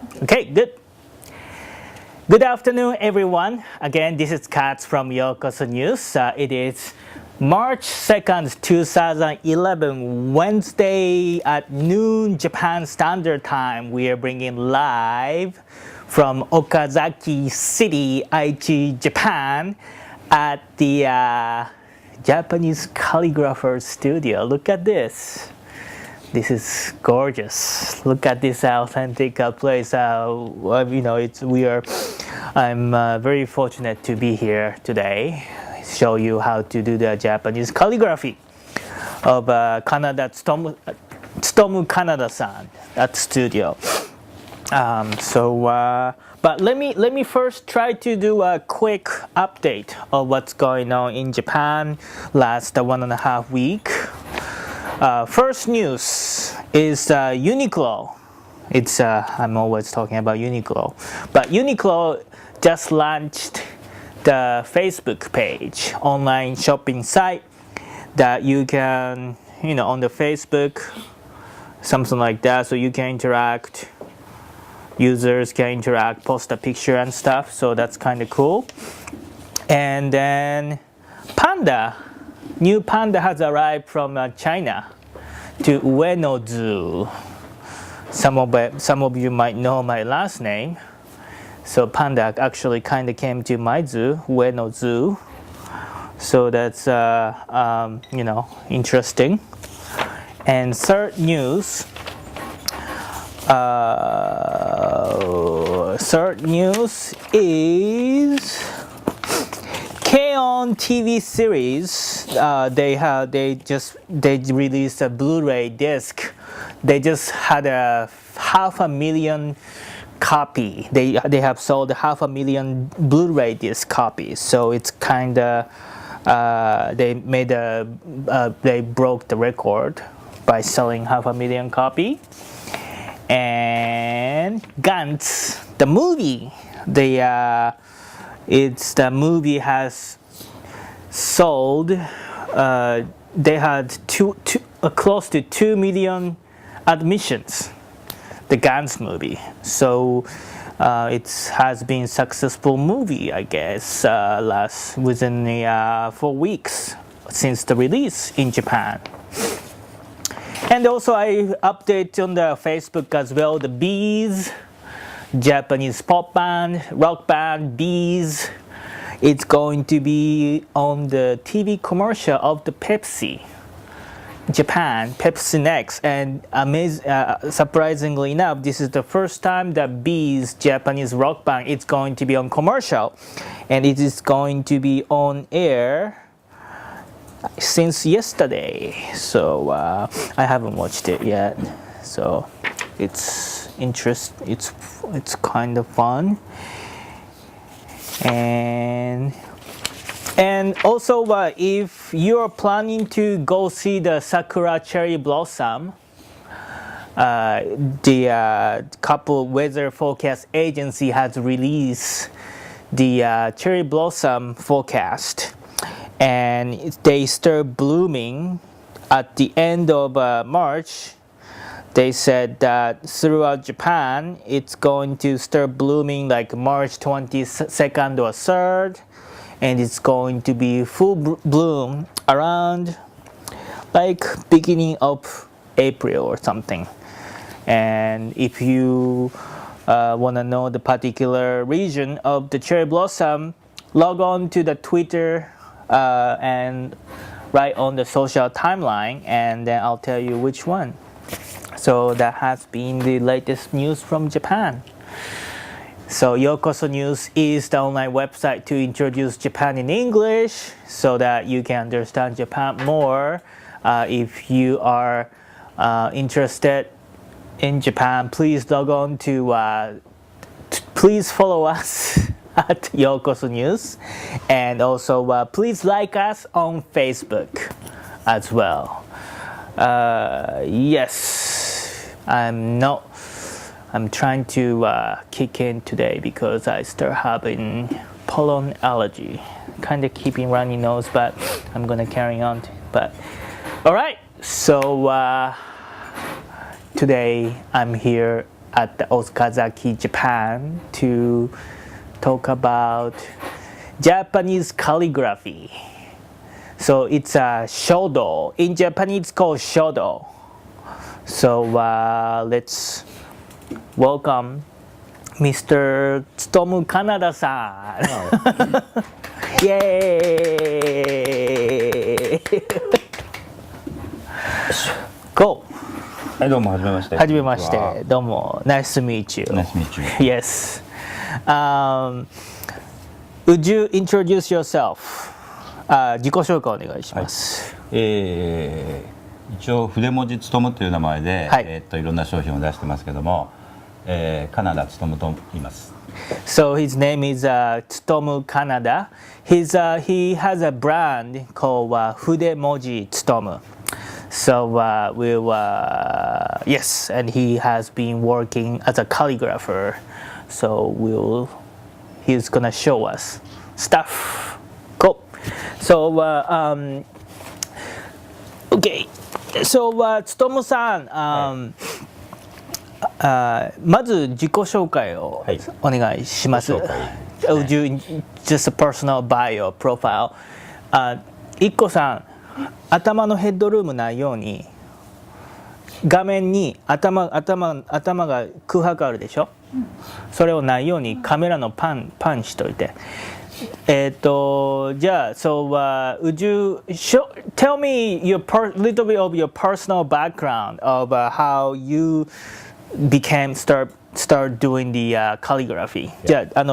Okay, good. Good afternoon, everyone. Again, this is Katz from YokosoNews. It is March 2nd, 2011, Wednesday at noon Japan Standard Time. We are bringing live from Okazaki City, Aichi, Japan at the Japanese Calligrapher studio. Look at this. This is gorgeous. Look at this authentic place. I'm very fortunate to be here today. Show you how to do the Japanese calligraphy of Canada, Tsutomu Canada-san at studio. But let me first try to do a quick update of what's going on in Japan last 1.5 weeks. First news is Uniqlo. I'm always talking about Uniqlo, but Uniqlo just launched the Facebook page, online shopping site that you can, on the Facebook, something like that, so you can interact. Users can interact, post a picture and stuff. So that's kind of cool. And then new panda has arrived from China to Ueno Zoo. Some of you might know my last name. So panda actually kind of came to my zoo, Ueno Zoo. So that's interesting. And third news is K-On! TV series. They released a Blu-ray disc. They just had a 500,000 copy. They have sold 500,000 Blu-ray disc copies. So it's kind of they broke the record by selling 500,000 copy. And Gantz, the movie, the movie has sold. They had close to 2 million admissions. The Gantz movie, so it has been a successful movie, I guess. Within 4 weeks since the release in Japan. And also I update on the Facebook as well, the Bees, Japanese pop band, rock band, Bees. It's going to be on the TV commercial of the Pepsi, Japan, Pepsi Next. And surprisingly enough, this is the first time that Bees, Japanese rock band, is going to be on commercial. And it is going to be on air since yesterday, so I haven't watched it yet. So it's kind of fun, and also if you are planning to go see the sakura cherry blossom, the couple weather forecast agency has released the cherry blossom forecast. And they start blooming at the end of March. They said that throughout Japan, it's going to start blooming like March 22nd or 3rd, and it's going to be full bloom around like beginning of April or something. And if you want to know the particular region of the cherry blossom, log on to the Twitter and write on the social timeline, and then I'll tell you which one. So that has been the latest news from Japan. So YokosoNews is the online website to introduce Japan in English so that you can understand Japan more. If you are interested in Japan, please log on to please follow us at YokosoNews, and also please like us on Facebook as well. Yes, I'm trying to kick in today because I start having pollen allergy, kind of keeping runny nose, but I'm gonna carry on. But all right, so today I'm here at the Okazaki, Japan, to talk about Japanese calligraphy. So it's a Shodo. In Japanese, it's called Shodo. So let's welcome Mr. Tsutomu Kanada-san. Yay! Go! はい、どうも、はじめまして。はじめまして。どうも。Nice to meet you. Nice to meet you. Yes. Would you introduce yourself? 自己紹介お願いします。一応、筆文字つとむという名前で、はいいろんな商品を出してますけども、カナダつとむと言います。So his name is Tsutomu Kanada. He has a brand called Fude Moji Tsutomu. So yes, and he has been working as a calligrapher. So he's gonna show us stuff. Cool. So okay. So Tsutomu-san, まず自己紹介をお願いします。Would you just a personal bio profile? いっこさん、頭のヘッドルームないように画面に頭が空白あるでしょ、それをないようにカメラのパンしといて。じゃあ、so would you tell me little bit of your personal background of how you start doing the calligraphy. じゃあ、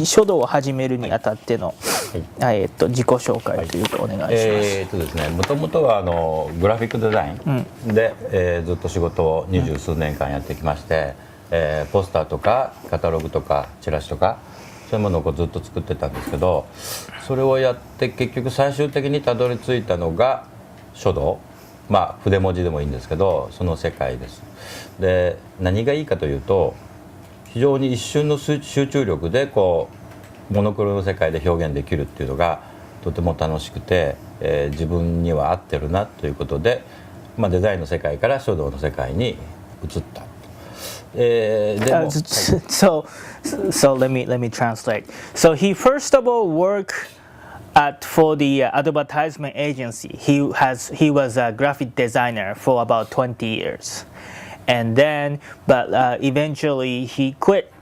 書道を始めるにあたっての、自己紹介というかお願いします。ですね、もともとはグラフィックデザインで、ずっと仕事を20数年間やってきまして、ポスターとかカタログとかチラシとかそういうものをずっと作ってたんですけど、それをやって結局最終的にたどり着いたのが書道、まあ筆文字でもいいんですけど、その世界です。で、何がいいかというと、非常に一瞬の集中力でこうモノクロの世界で表現できるっていうのがとても楽しくて、自分には合ってるなということで、まあ、デザインの世界から書道の世界に移った。So let me translate. So he first of all worked for the advertisement agency. He was a graphic designer for about 20 years, and then eventually he quit.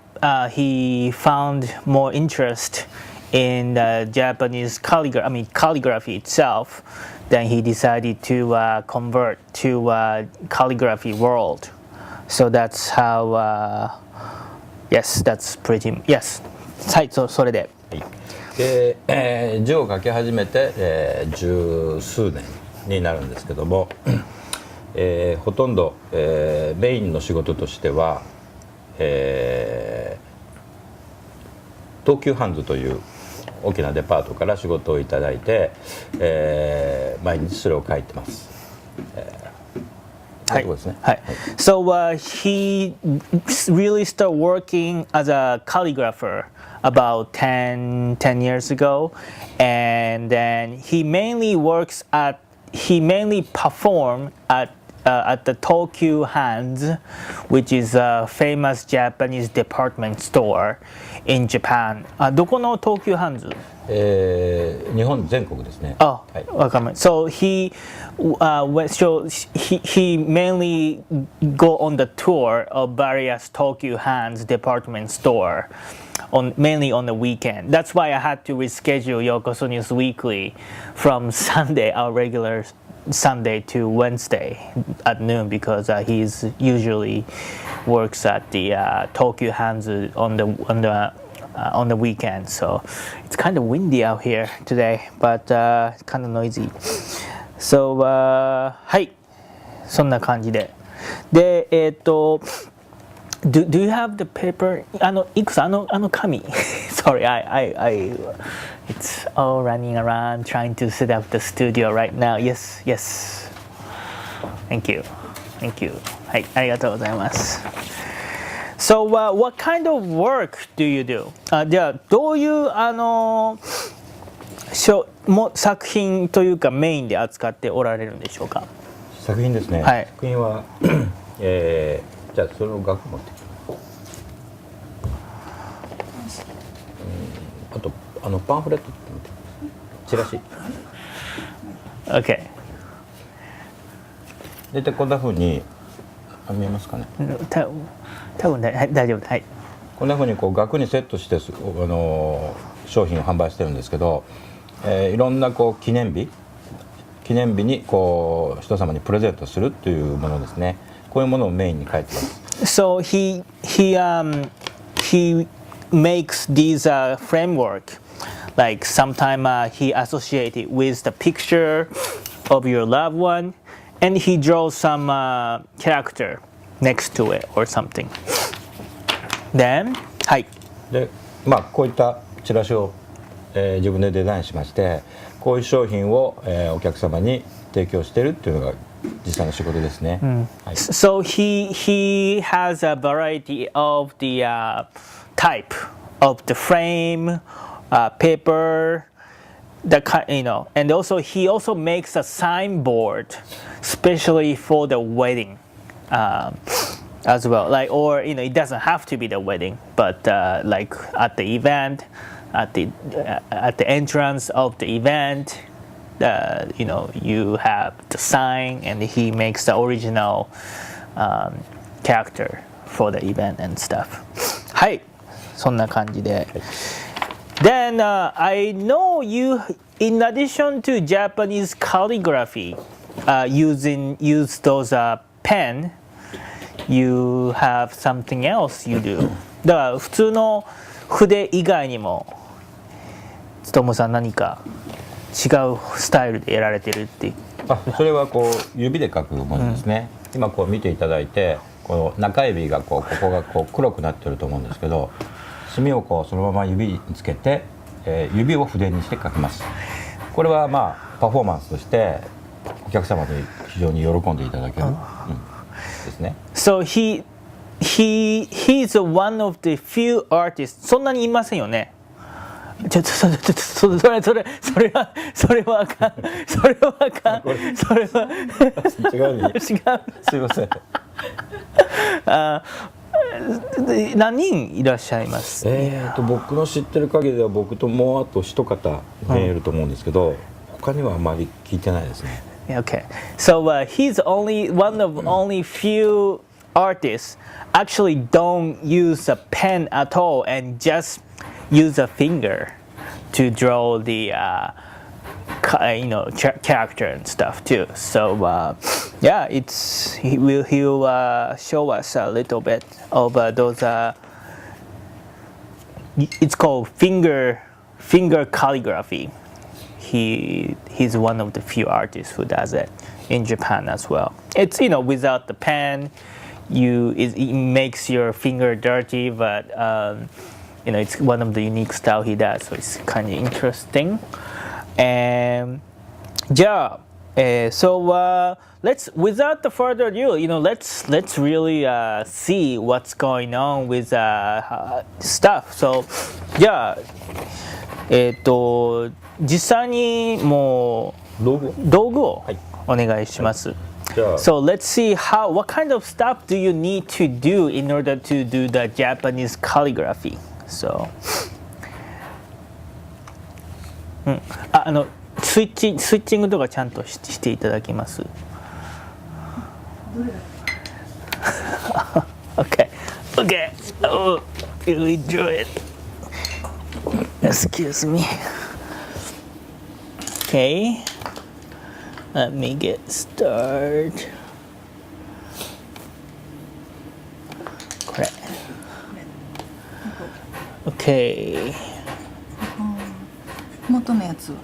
He found more interest in Japanese calligraphy itself. Then he decided to convert to calligraphy world. So that's how. Yes, that's pretty. Yes. はい、それで。で、字を書き始めて、十数年になるんですけども、ほとんど、メインの仕事としては、東急ハンズという大きなデパートから仕事をいただいて、毎日それを書いてます。はい。So he really started working as a calligrapher about 10 years ago, and then he mainly perform at the Tokyu Hands, which is a famous Japanese department store in Japan. どこの東急ハンズ？日本全国ですね。あ、わかりました。So he mainly go on the tour of various Tokyu Hands department store mainly on the weekend. That's why I had to reschedule YokosoNews Weekly from Sunday, our regular Sunday, to Wednesday at noon, because he's usually works at the Tokyu Hands on the weekend. So it's kind of windy out here today, but kind of noisy. So はい、そんな感じで。で、Do you have the paper? いくつ紙Sorry, it's all running around trying to set up the studio right now. Yes. Thank you. はい、ありがとうございます。So, what kind of work do you do? じゃあ、どういう作品というかメインで扱っておられるんでしょうか？作品ですね。はい、作品は、ジじゃあその額持ってきて。あとパンフレットって見て。チラシ。Okay. 大体こんな風に見えますかね。多分大丈夫。はい。こんな風にこう額にセットして商品を販売してるんですけど、いろんなこう記念日にこう人様にプレゼントするというものですね。こういうものをメインに書いてます。So he makes these framework. Like sometime he associated with the picture of your loved one, and he draws some character next to it or something. Then, はい。で、こういったチラシを、自分でデザインしまして、こういう商品を、お客様に提供しているっていうのが実際の仕事ですね。はい、So he has a variety of the type of the frame, paper, and also he also makes a signboard, especially for the wedding. As well, like, or it doesn't have to be the wedding, but like at the event, at the entrance of the event, you have the sign, and he makes the original character for the event and stuff. はい、そんな感じで。Then I know you, in addition to Japanese calligraphy, use those pen.You have something else you do. だから普通の筆以外にも、つともさん何か違うスタイルでやられてるっていう。それはこう指で描くものですね。今こう見ていただいて、この中指がここがこう黒くなってると思うんですけど、墨をこうそのまま指につけて、指を筆にして描きます。これはパフォーマンスとしてお客様に非常に喜んでいただける。ですね。So he's one of the few artists. そんなにいませんよね。それはあかん。違う。すいません。何人いらっしゃいます？僕の知ってる限りでは僕ともうあと一方見えると思うんですけど、他にはあまり聞いてないですね。Okay, so he's only one of only few artists actually don't use a pen at all and just use a finger to draw the character and stuff too. So yeah, he'll show us a little bit of those. It's called finger calligraphy. He's one of the few artists who does it in Japan as well. It's without the pen, it makes your finger dirty, but it's one of the unique style he does, so it's kind of interesting. And so let's without the further ado, let's really see what's going on with stuff. So実際にもう道具をお願いします。So let's see what kind of stuff do you need to do in order to do the Japanese calligraphy. So, スイッチングとかちゃんとしていただきます。Okay. Oh, you enjoy it. Excuse me. Okay, let me get started. これ。Okay. 元のやつは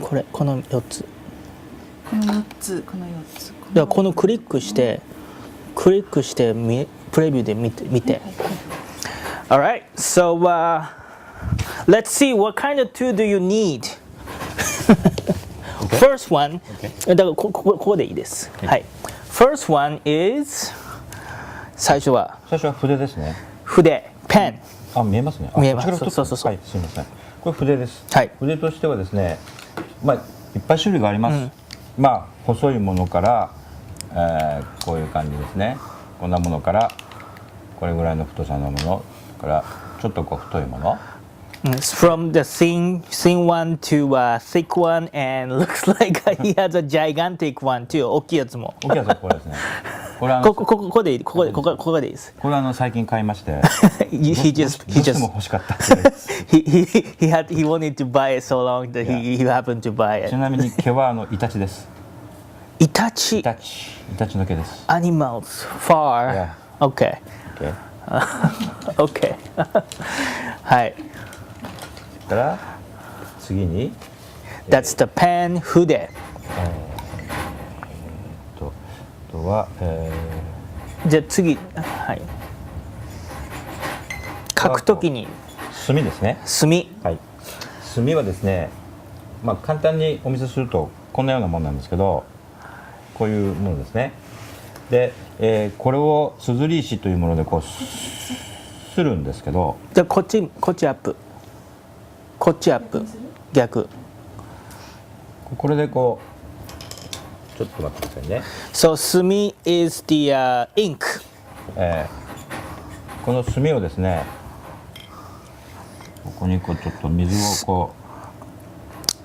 この4つ。この4つ。だからこのクリックしてプレビューで見て。All right, so let's see what kind of tool do you need. First one, だからここでいいです。はい。First one is 最初は筆ですね。筆、ペン。見えますね。見えます。そう。はい、すみません。これ筆です。はい。筆としてはですね、いっぱい種類があります。まあ細いものから、こういう感じですね。こんなものからこれぐらいの太さのものからちょっとこう太いもの。From the thin one to a thick one, and looks like he has a gigantic one too. 大きいやつも。大きいやつはこれですね。これここでいい、ここでいいです。これ最近買いまして。he どうしても欲しかったっていう。he wanted to buy it so long that he happened to buy it. ちなみに毛はイタチです。イタチの毛です。Animals far. Yeah. Okay. Okay. はい。から次に That's the pen 筆。あとは、じゃあ次、はい。書くときに墨ですね。墨。はい。墨はですね、まあ簡単にお見せするとこんなようなものなんですけど、こういうものですね。で、これをすずり石というものでこうするんですけど。じゃあこっちアップ。こっちアップ。逆。これでこうちょっと待ってくださいね。So 墨 is the ink. この墨をですね、ここにこうちょっと水をこ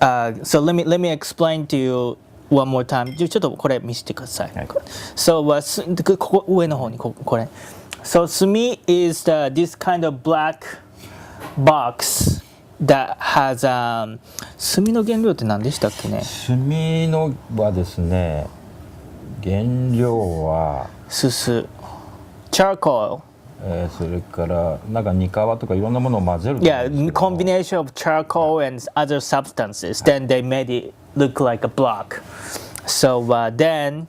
う。So let me explain to you one more time. ちょっとこれ見せてください。はい、So ここ上の方にこれ。So 墨 is this kind of black box that has 墨の原料って何でしたっけね。墨のはですね、原料はすす charcoal。それからなんか煮皮とかいろんなものを混ぜる。Yeah, combination of charcoal and other substances. Then they made it look like a block. So then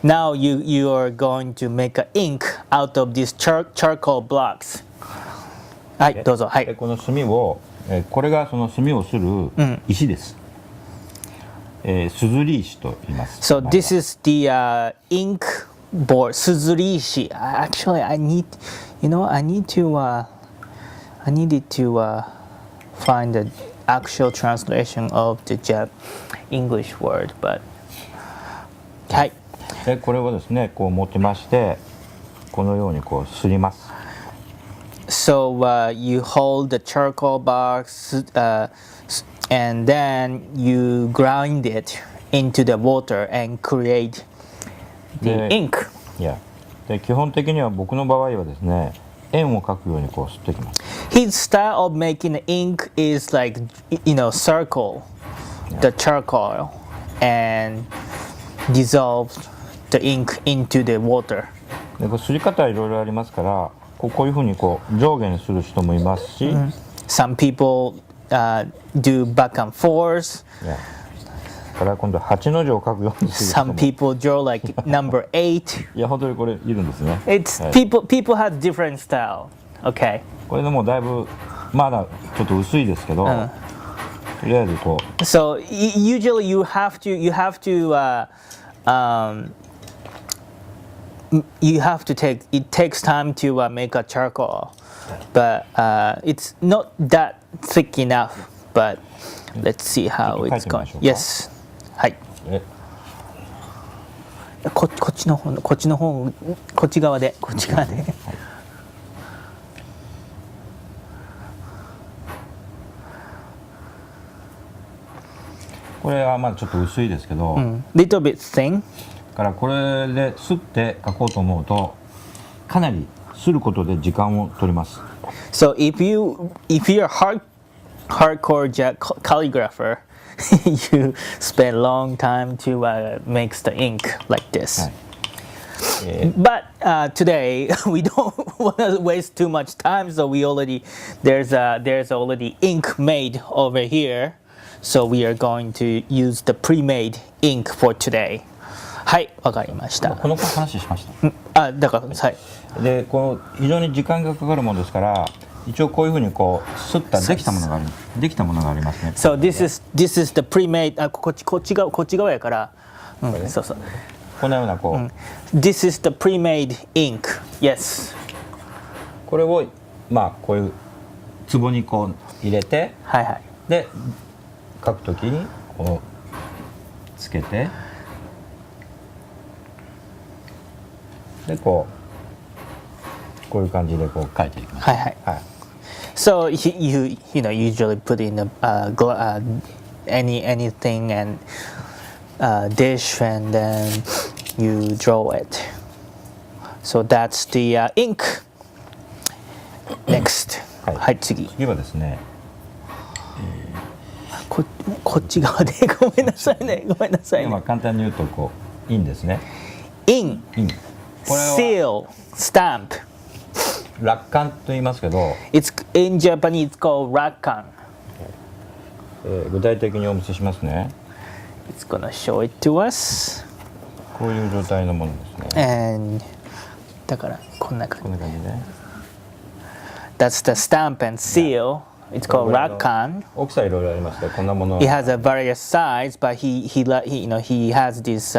now you are going to make an ink out of these charcoal blocks. はいどうぞ。はい。この墨を、これがその墨をする石です。すずり石と言います。So this is the ink board. すずり石。Actually, I needed to find the actual translation of the English word, but はい。でこれをですね、こう持ちまして、このようにこうすります。So you hold the charcoal box, and then you grind it into the water and create the ink. Yeah. で基本的には僕の場合はですね、円を描くようにこう吸っていきます。His style of making the ink is like circle the charcoal and dissolve the ink into the water. でこうすり方はいろいろありますから、こういうふうにこう上下にする人もいますし、Some people do back and forth. から今度8の字を書くようにする人も。 Some people draw like number 8. いや本当にこれいるんですね。It's people have different style. Okay. これでもだいぶまだちょっと薄いですけど、とりあえずこう。So usually you have to take it takes time to make a charcoal, but it's not that thick enough. But let's see how it's going. Yes. はい。こっちの方こっち側で。これはまだちょっと薄いですけど、little bit thin. からこれで擦って描こうと思うとかなり擦ることで時間を取ります。So if you're hardcore calligrapher, you spend long time to make the ink like this. But today we don't want to waste too much time, so there's already ink made over here, so we are going to use the pre-made ink for today. はい、わかりました。この話しました。だからはい。でこの非常に時間がかかるものですから、一応こういうふうにこうすったできたものがありますね。So this is the pre-made こっち側やから、そうそう。このようなこう。This is the pre-made ink. Yes. これをまあこういう壺にこう入れて、はいはい。で書くときにこうつけて、でこういう感じでこう描いていきます。はいはい。はい。 So you usually put in anything and dish and then you draw it. So that's the ink. Next. はい、はい、次。次はですね、こっち側でごめんなさいね。ごめんなさいね。簡単に言うとこう印ですね。印。これは seal, stamp. 落款と言いますけど、It's in Japanese called 落款。具体的にお見せしますね。It's gonna show it to us. こういう状態のものですね。 And だからこんな感じ。こんな感じで。That's the stamp and seal. It's called 落款。大きさいろいろありまして、こんなもの。 It has a various size, but he has this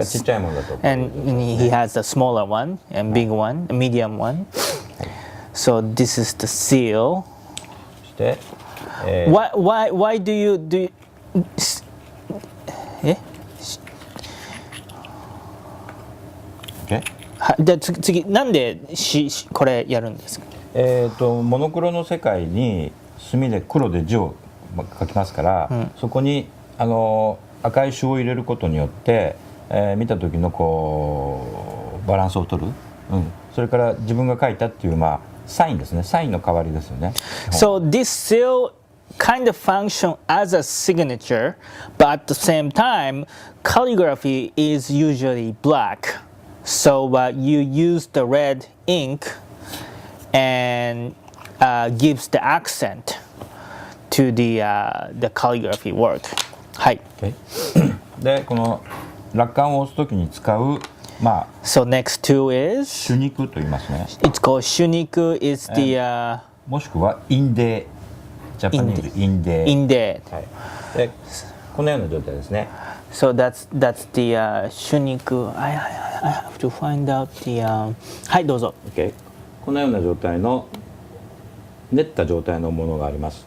ちっちゃいものだと。 and he has a smaller one and big one, a medium one. So this is the seal. そして、Why do youえ OK？ で次なんでこれやるんですか？モノクロの世界に墨で黒で字を書きますから、そこに赤い朱を入れることによって、見た時のこうバランスを取る、それから自分が書いたっていうサインですね。サインの代わりですよね。 So this seal kind of function as a signature, but at the same time, calligraphy is usually black. So you use the red ink and gives the accent to the calligraphy work. はい。でこの落款を押すときに使うSo next two is 朱肉と言いますね。 it's called 朱肉 is the もしくは印泥。ジャパニーズ印泥。印泥。はい。でこのような状態ですね。So that's the 朱肉。I have to find out the はいどうぞ。Okay。このような状態の練った状態のものがあります。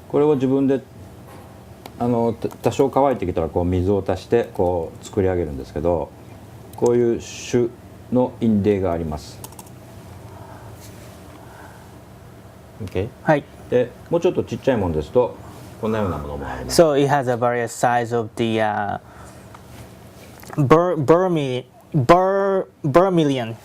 これを自分で多少乾いてきたらこう水を足してこう作り上げるんですけど、こういう種の印泥があります。Okay。はい。でもうちょっとちっちゃいものですとこんなようなものもあります。 So it has a various size of the vermilion.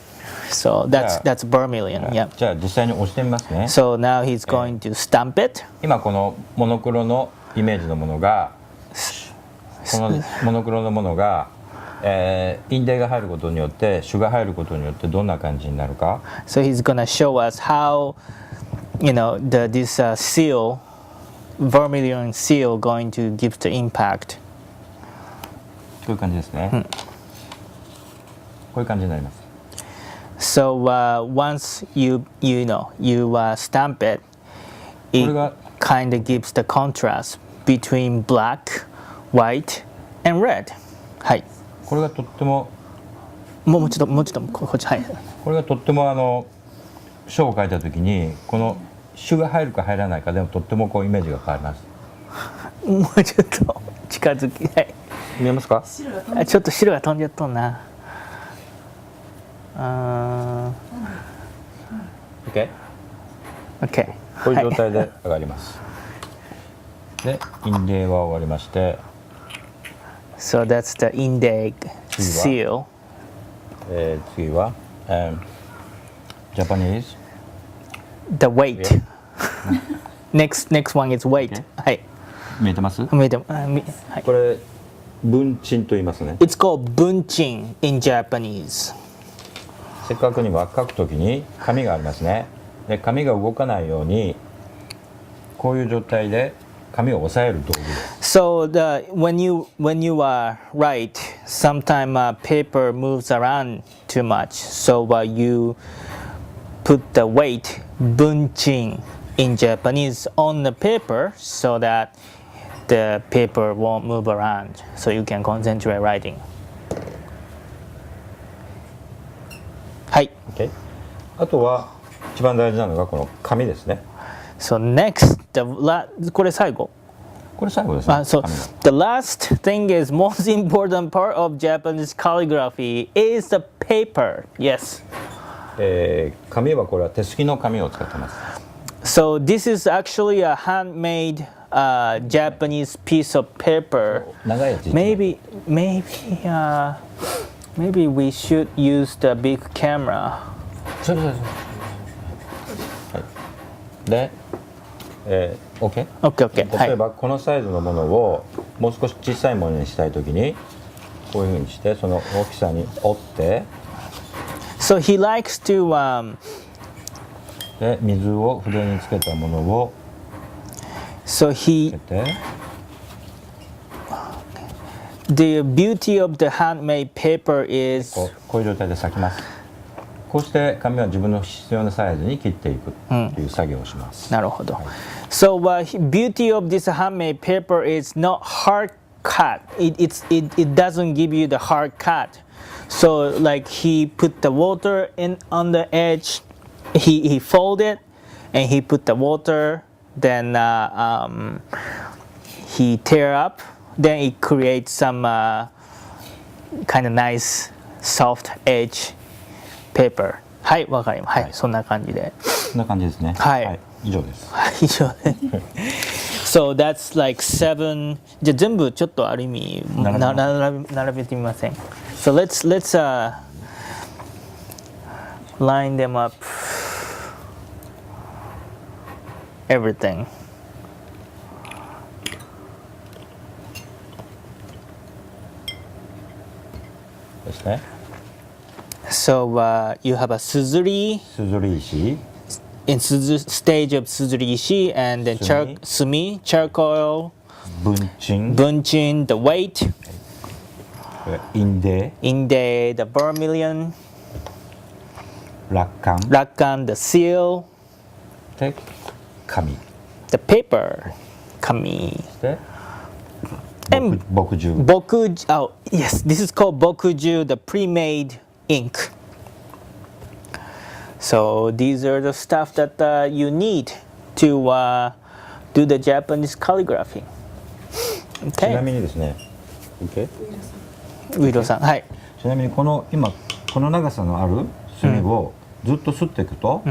So that's vermilion. Yeah. じゃあ実際に押してみますね。 So now he's going to stamp it. 今このモノクロのイメージのものがこのモノクロのものが、印泥が入ることによって朱が入ることによってどんな感じになるか。 So he's gonna show us how this seal, vermilion seal, going to give the impact. こういう感じですね。こういう感じになります。 So once you stamp it, it kind of gives the contrast between black, white, and red. はい。これがとってももうちょっとこっちはい。これがとっても書を書いた時にこの朱が入るか入らないかでもとってもこうイメージが変わります。もうちょっと近づきはい。見えますか？ちょっと白が飛んじゃっとんな。OK。 OK。こういう状態で上がります。で印泥は終わりまして。So that's the index seal. 次は、Japanese The weight. Next one is weight. はい。見えてます？見えてはい。これ文鎮と言いますね。 It's called 文鎮 in Japanese. せっかくには書くときに紙がありますね。で紙が動かないようにこういう状態で紙を押さえる道具です。 So when you write, sometimes paper moves around too much. So you put the weight 文鎮 in Japanese on the paper so that the paper won't move around. So you can concentrate writing. はい。Okay。あとは一番大事なのがこの紙ですね。 So next, これ最後。これ最後ですね。 So 紙の the last thing is most important part of Japanese calligraphy is the paper. Yes. 紙はこれは手すきの紙を使ってます。 So this is actually a handmade Japanese piece of paper. 長いやつ一枚 Maybe we should use the big camera. そうはい、で、OK? Okay. 例えばこのサイズのものをもう少し小さいものにしたいときにこういうふうにしてその大きさに折って So he likes to で水を筆につけたものを so つ he けて the beauty of the handmade paper is こういう状態で裂きます。こうして紙は自分の必要なサイズに切っていくという作業をします。なるほど。So beauty of this handmade paper is not hard cut. It doesn't give you the hard cut. So like he put the water in on the edge, he fold it, and he put the water. Then he tear up. Then it creates some kind of nice soft edge paper. はい、わかります。はい、そんな感じで。こんな感じですね。はい以上です。はい、以上ね。So that's like 7. じゃあ全部ちょっとある意味並べてみません。So let's line them up. Everything.ですね。 So you have a suzuri すずり石、 in stage of suzuriishi and then sumi, charcoal, 文鎮、 bunchin, the weight, 印泥、 inde, the vermilion, 落款 rakkan, the seal, で紙 the paper, kami. で And 墨汁 oh yes, this is called bokuju, the pre-made ink. So these are the stuff that you need to do the Japanese calligraphy. ちな Okay, みにですね、OK？ ウイロさん、はい。ちなみにこの今この長さのある墨をずっと吸っていくと、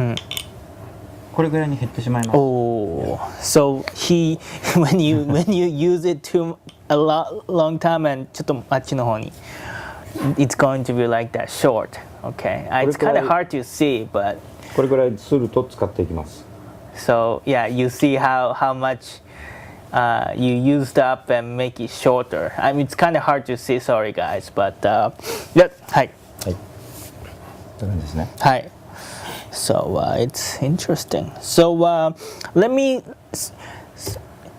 これぐらいに減ってしまいます。 Oh, so he when you use it to a long time and ちょっとあっちの方に it's going to be like that short. Okay, it's kind of hard to see, but これぐらいすると使っていきます。 so yeah, you see how much you used up and make it shorter. I mean, it's kind of hard to see. Sorry, guys, but yeah, はい。はい。という感じですね。はい。So it's interesting. So let me.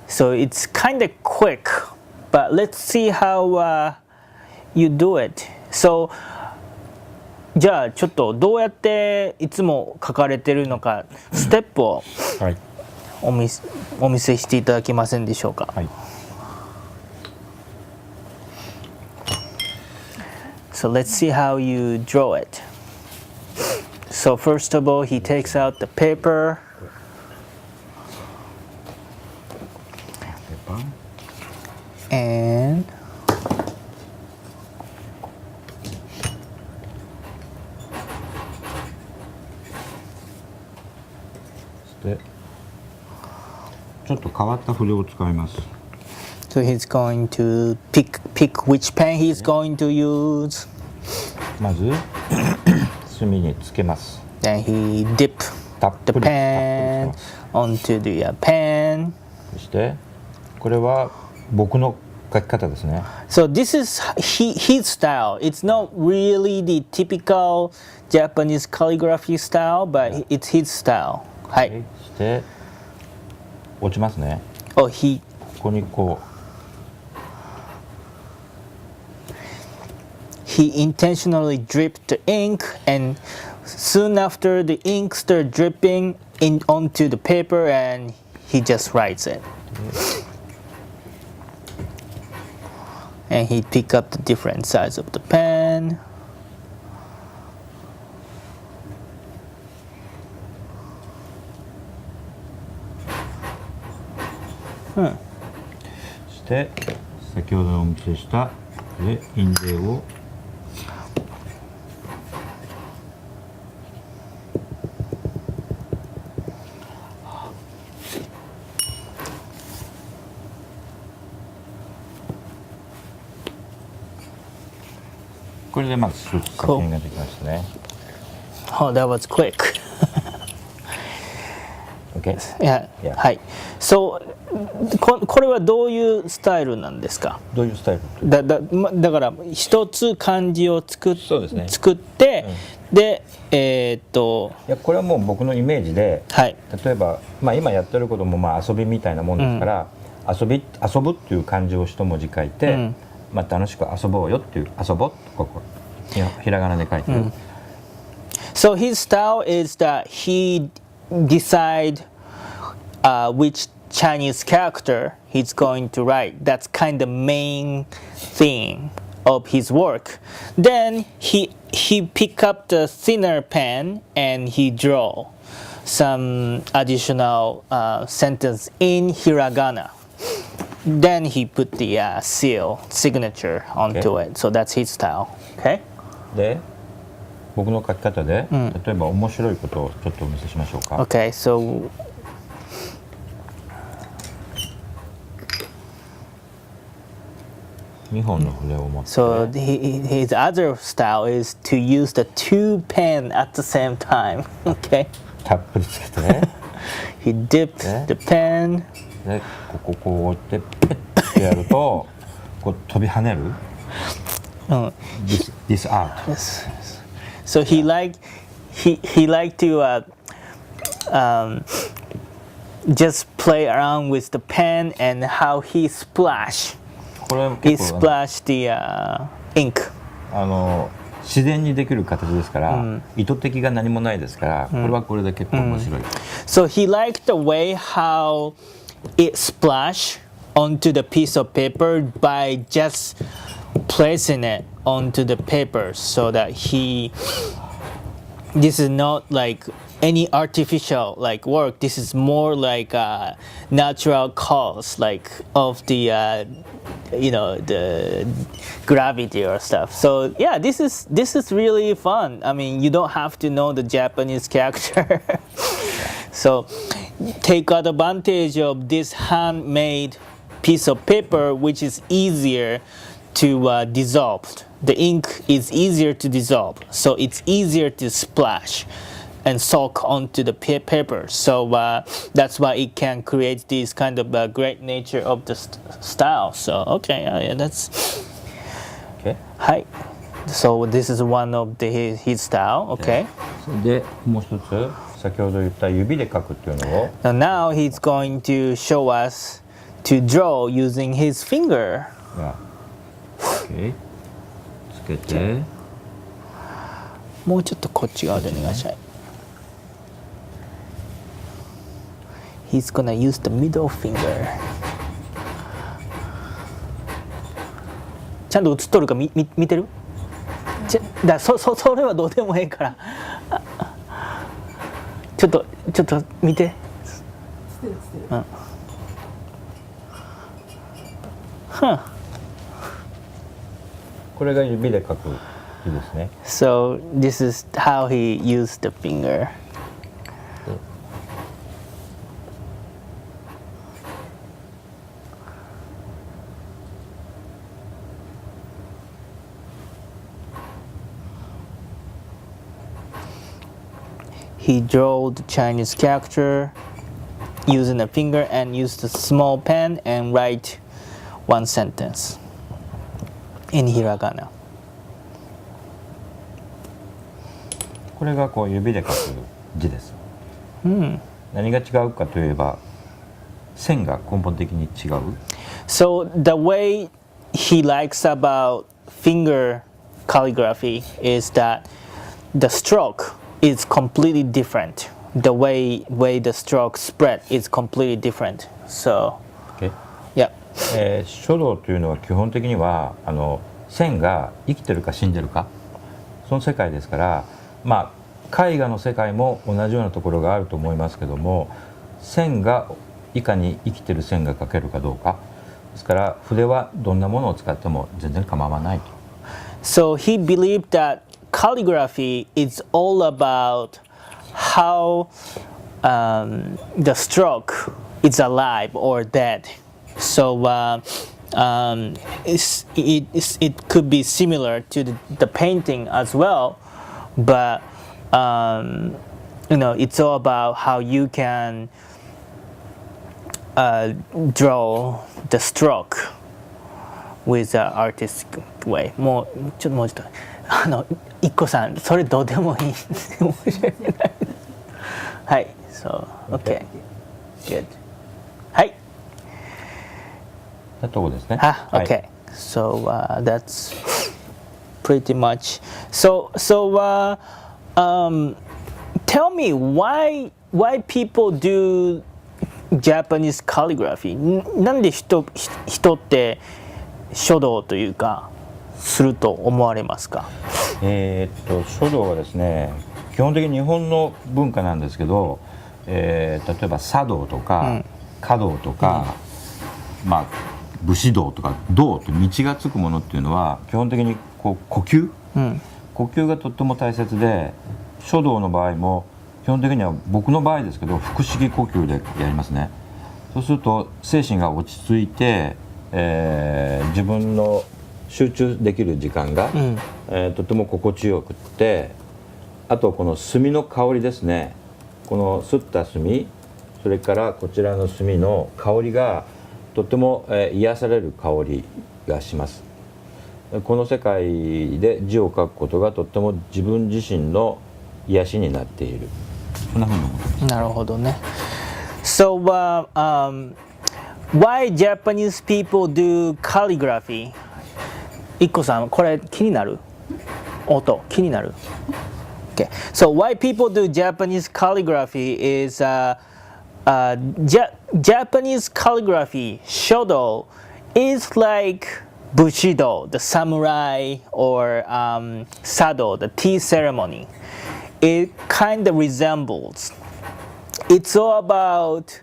So it's kind of quick, but let's see how you do it. So じゃあちょっとどうやっていつも書かれてるのかステップをはい。お見せしていただけませんでしょうか。はい。 So let's see how you draw it. So first of all, he takes out the paper. Andで、ちょっと変わった筆を使います。 so he's going to pick which pen he's going to use. まず墨につけます。 Then he dip たっぷ the りたっぷりつけ pen ます。 onto the pen. そしてこれは僕の書き方ですね。 So this is his style. It's not really the typical Japanese calligraphy style, but it's his style. ははい。して落ちますね。 Oh, he ここにこ intentionally dripped the ink, and soon after the ink started dripping onto the paper, and he just writes it. And he pick up the different size of the pen. て先ほどのお見せしたで印税をこれでまず一つ作品ができましたね。Oh, that was quick. Okay? Yeah. Yeah. はい。So これはどういうスタイルなんですか？どういうスタイル？だから一つ漢字をそうですね。作って、でいやこれはもう僕のイメージで、はい、例えば、まあ、今やってることもまあ遊びみたいなもんですから、遊ぶっていう漢字を一文字書いて、まあ、楽しく遊ぼうよっていう遊ぼうここひらがなで書いてる。So his style is that he decide which Chinese character he's going to write. That's kind of main thing of his work. Then he pick up the thinner pen and he draw some additional sentence in hiragana. Then he put the seal signature onto it. So that's his style. Okay? で僕の書き方で、例えば面白いことをちょっとお見せしましょうか。Okay, so 2本の筆を持って So his other style is to use the two pen at the same time. Okay. たっぷりつけてね。He dipped the pen. でこう折ってペッてやるとこう飛び跳ねる。This art. So he liked to just play around with the pen and how he splash. これ He 結構 splashed the ink. 自然にできる形ですから、意図的が何もないですから、これはこれで結構面白い。So he liked the way how it splashed onto the piece of paper by just placing it onto the paper, so that this is not like any artificial like work. This is more like a natural cause, like of the the gravity or stuff. So yeah, this is really fun. I mean, you don't have to know the Japanese character. So take advantage of this handmade piece of paper, which is easier to dissolve. The ink is easier to dissolve, so it's easier to splash and soak onto the paper. So that's why it can create this kind of great nature of the style. So okay, yeah, that's Okay. Hi. So this is one of his style. Okay. でもう一つ先ほど言った指で書くっていうのを Now he's going to show us to draw using his finger. Okay. つけてもうちょっとこっち側でお願いします。He's gonna use the middle finger. ちゃんと映っとるか見てる？それはどうでもええから。ちょっと見て。これが指で書く字ですね。So this is how he used the finger. He drew the Chinese character using a finger and used a small pen and write one sentence in hiragana. これがこう指で書く字です。何が違うかといえば線が根本的に違う。So the way he likes about finger calligraphy is that the stroke is completely different. The way the stroke spread is completely different. So, Okay. yeah. 書道というのは基本的には線が生きてるか死んでるかその世界ですから、まあ絵画の世界も同じようなところがあると思いますけども、線がいかに生きてる線が描けるかどうか、ですから筆はどんなものを使っても全然構わないと。So he believed that calligraphy is all about how the stroke is alive or dead. So it could be similar to the painting as well, but it's all about how you can draw the stroke with an artistic way. もうちょっと一個さんそれどうでもいい。申し訳ない。はい、so okay, good. はい。とこですね。Okay. So that's pretty much. So tell me why people do Japanese calligraphy. なんで人って書道というかすると思われますか？書道はですね、基本的に日本の文化なんですけど、例えば茶道とか、華道とか、武士道とか道って道がつくものっていうのは基本的に呼吸、呼吸がとっても大切で、書道の場合も基本的には僕の場合ですけど腹式呼吸でやりますね。そうすると精神が落ち着いて、自分の集中できる時間が、とても心地よくって、あとこの墨の香りですね。このすった墨、それからこちらの墨の香りがとても、癒される香りがします。この世界で字を書くことがとっても自分自身の癒しになっている。そんなふうに思います。なるほどね。So why Japanese people do calligraphy? 一個さんこれ気になる？音気になる？ Okay. So why people do Japanese calligraphy is Japanese calligraphy, Shodo, is like Bushido, the samurai, or Sado, the tea ceremony. It kind of resembles. It's all about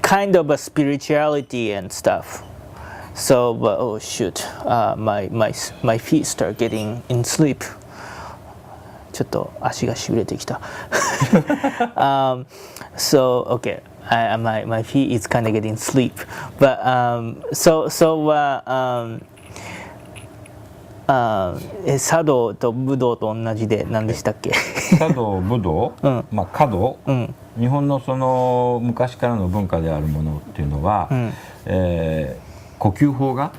kind of a spirituality and stuff. So, oh shoot, my feet start getting in sleep. ちょっと足がしびれてきた。So okay, my feet is kind of getting sleep, but茶道と武道と同じで何でしたっけ？茶道、武道、華道、日本のその昔からの文化であるものっていうのは、呼吸法が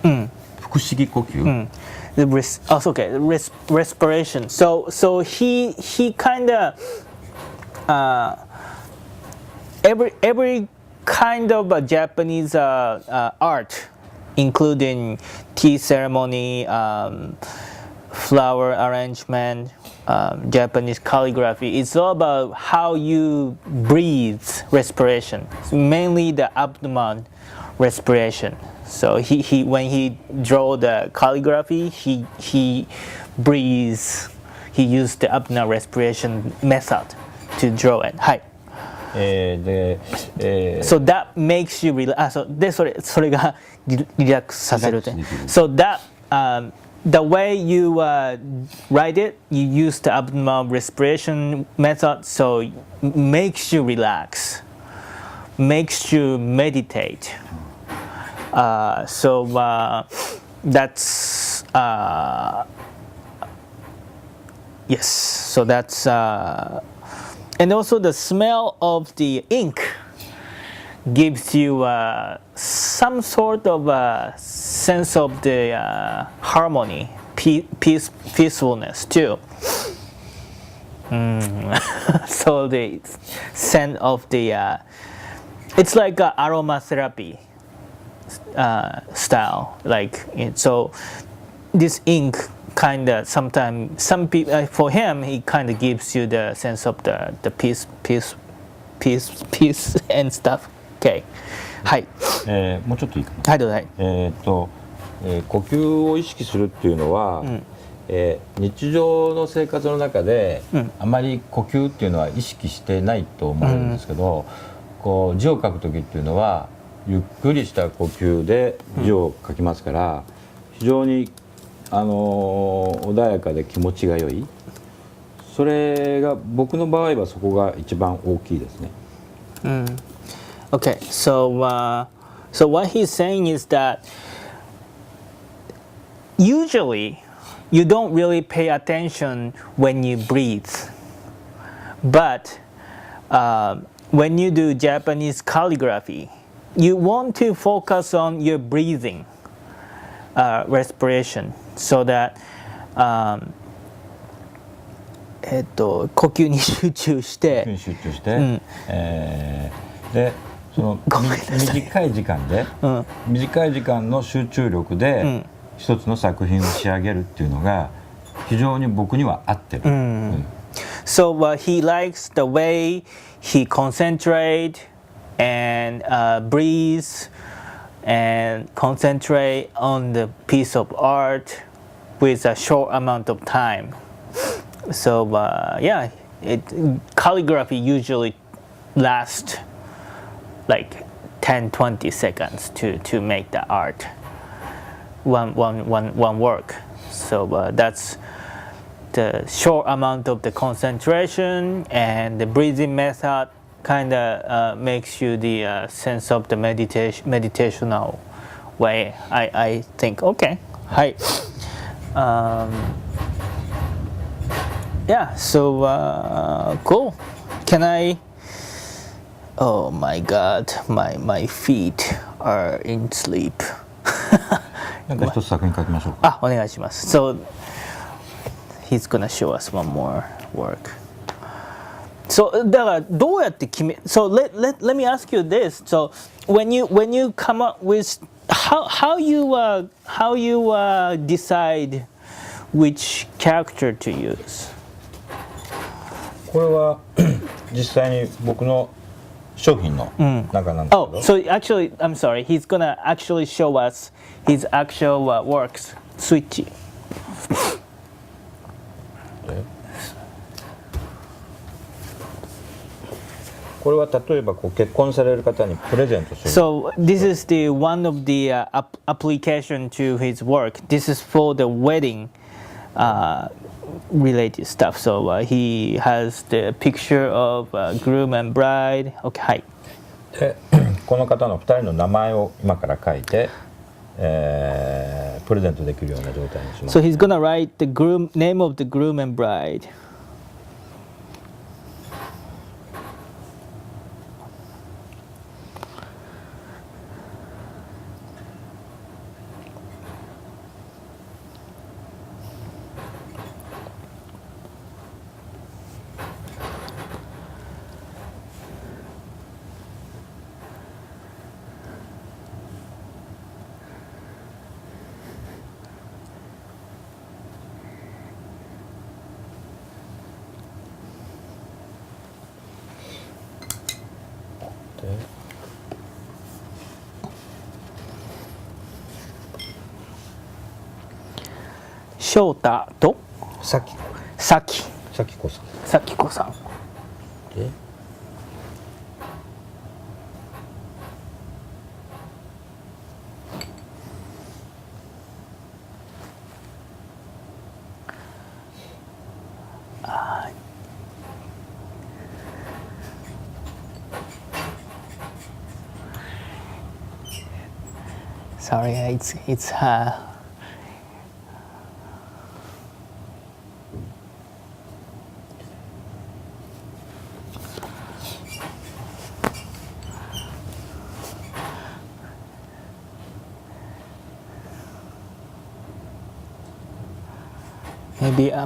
腹式呼吸。Respiration. So he kind of every kind of a Japanese art, including tea ceremony, flower arrangement, Japanese calligraphy. It's all about how you breathe respiration, mainly the abdomen respiration. So he when he draw the calligraphy, he breathes. He used the abdominal respiration method to draw it. はい。So that makes you relax. でそれがリラックスさせると。So that the way you write it, you use the abdominal respiration method. So makes you relax, makes you meditate. So that's yes. So that's and also the smell of the ink gives you some sort of a sense of the harmony, peacefulness too. So the scent of the it's like aromatherapy style, like so this ink kind of sometimes some people for him he kind of gives you the sense of the peace and stuff. Okay. はい。もうちょっといいかな。はいどうぞ。呼吸を意識するっていうのは、日常の生活の中で、あまり呼吸っていうのは意識してないと思うんですけど、こう字を書く時っていうのはゆっくりした呼吸で字を書きますから、非常に穏やかで気持ちが良い。それが僕の場合はそこが一番大きいですね。Okay, so what he's saying is that usually you don't really pay attention when you breathe, but when you do Japanese calligraphy, you want to focus on your breathing, respiration, so that 呼吸に集中して、でその短い時間で、短い時間の集中力で、一つの作品を仕上げるっていうのが非常に僕には合ってる。So he likes the way he concentrate and breathe and concentrate on the piece of art with a short amount of time. So yeah, calligraphy usually lasts like 10-20 seconds to make the art, one work. So that's the short amount of the concentration, and the breathing method kind of makes you the sense of the meditational way. I think. Okay, hi. Yeah, so cool. Can I? Oh my god, my feet are in sleep. なんか一つ作品書きましょうか。お願いします。So he's gonna show us one more work. So だからどうやって決め So let me ask you this. So when you come up with how you decide which character to use? これは実際に僕の商品の中なんですけど。Oh, so actually, I'm sorry. He's gonna actually show us his actual works. Switch. これは例えば結婚される方にプレゼントする。So this is the one of the application to his work. This is for the wedding related stuff. So he has the picture of groom and bride. Okay, はい。でこの方の2人の名前を今から書いて、プレゼントできるような状態にします。So he's gonna write the name of the groom and bride. Shodo とさきこさん。さきこさん。でSorry, it's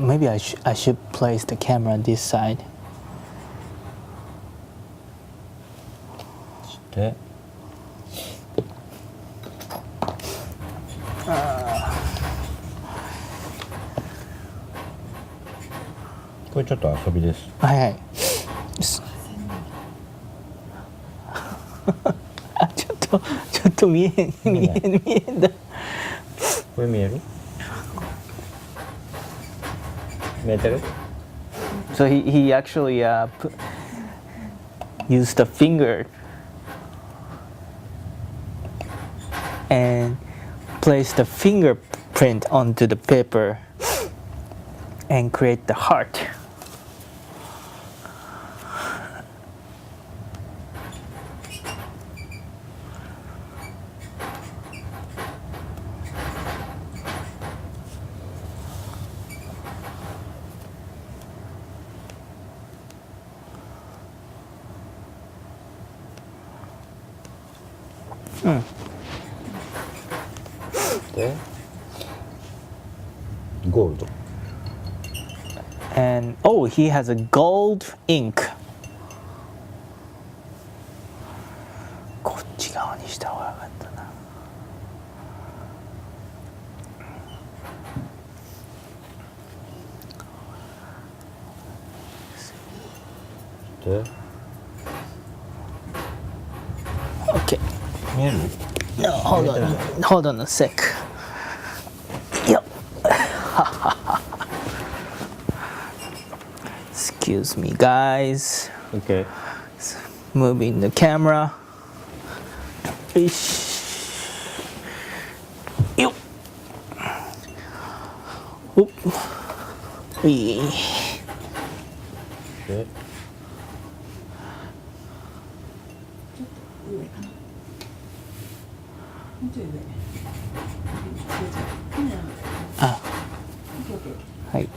maybe I should place the camera this side. でこれちょっと遊びです。はいはい。ちょっと見えんだ。これ見える？見えてる？ So he actually used the finger. and place the fingerprint onto the paper and create the heart. De, gold. And oh, he has a gold ink. こっち側にした方がよかったな。で、Okay. 見える？ No, hold on a sec. Yep. Excuse me, guys. OK。 Moving the camera. Ish. Yo. Oop. Ee. で、上かな。もうちょい上。あ、はい。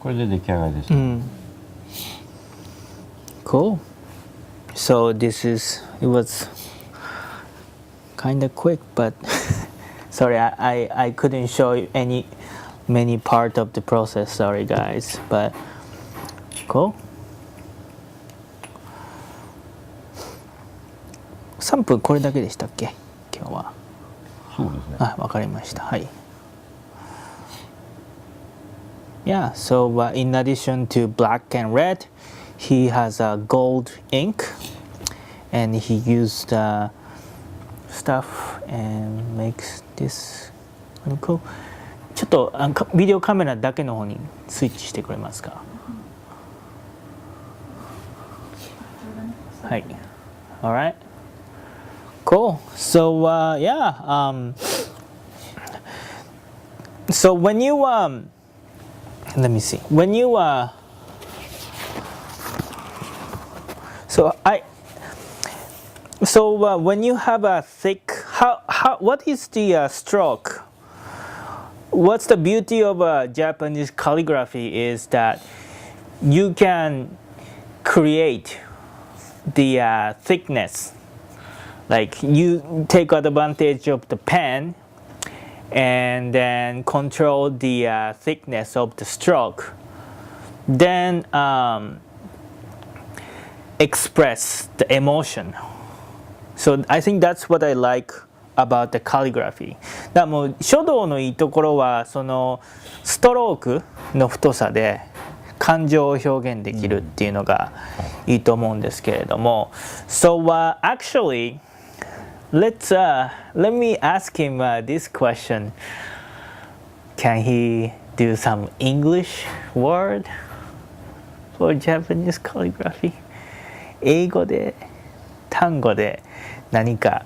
これで出来上がりです。Cool. So it was kind of quick, but sorry, I couldn't show you many part of the process. Sorry, guys, but cool. 3分これだけでしたっけ今日は。そうですね。あ、わかりました。はい。Yeah, so in addition to black and red, he has a gold ink, and he used stuff and makes this cool. ちょっとビデオカメラだけの方にスイッチしてくれますか？はい。All right. Cool. So yeah. So when you let me see. When you when you have a thick, what is the stroke? What's the beauty of Japanese calligraphy is that you can create the thickness. Like you take advantage of the pen and then control the thickness of the stroke. Then express the emotion. So I think that's what I like about the calligraphy. だからもう書道のいいところはそのストロークの太さで感情を表現できるっていうのがいいと思うんですけれども。So actually, let me ask him this question. Can he do some English word for Japanese calligraphy? 英語で単語で何か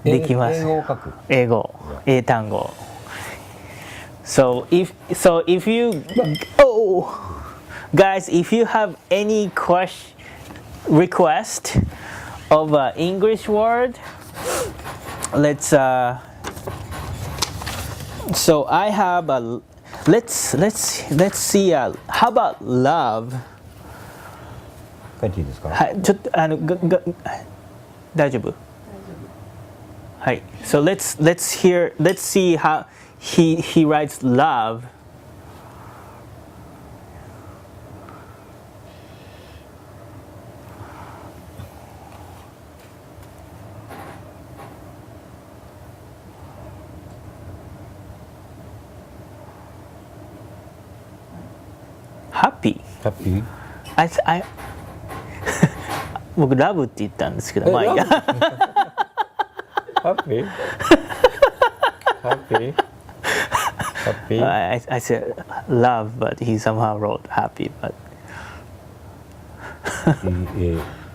できます？英語を書く。英語、英単語。So if you guys, if you have any request of an English word, let's so I have a let's see how about love? 書いていいですか？はい、ちょっと大丈夫？はい。So let's see how he writes love. Happy? I 僕ラブって言ったんですけど、まあいいや。Happy? Happy? Happy? I said love, but he somehow wrote happy. But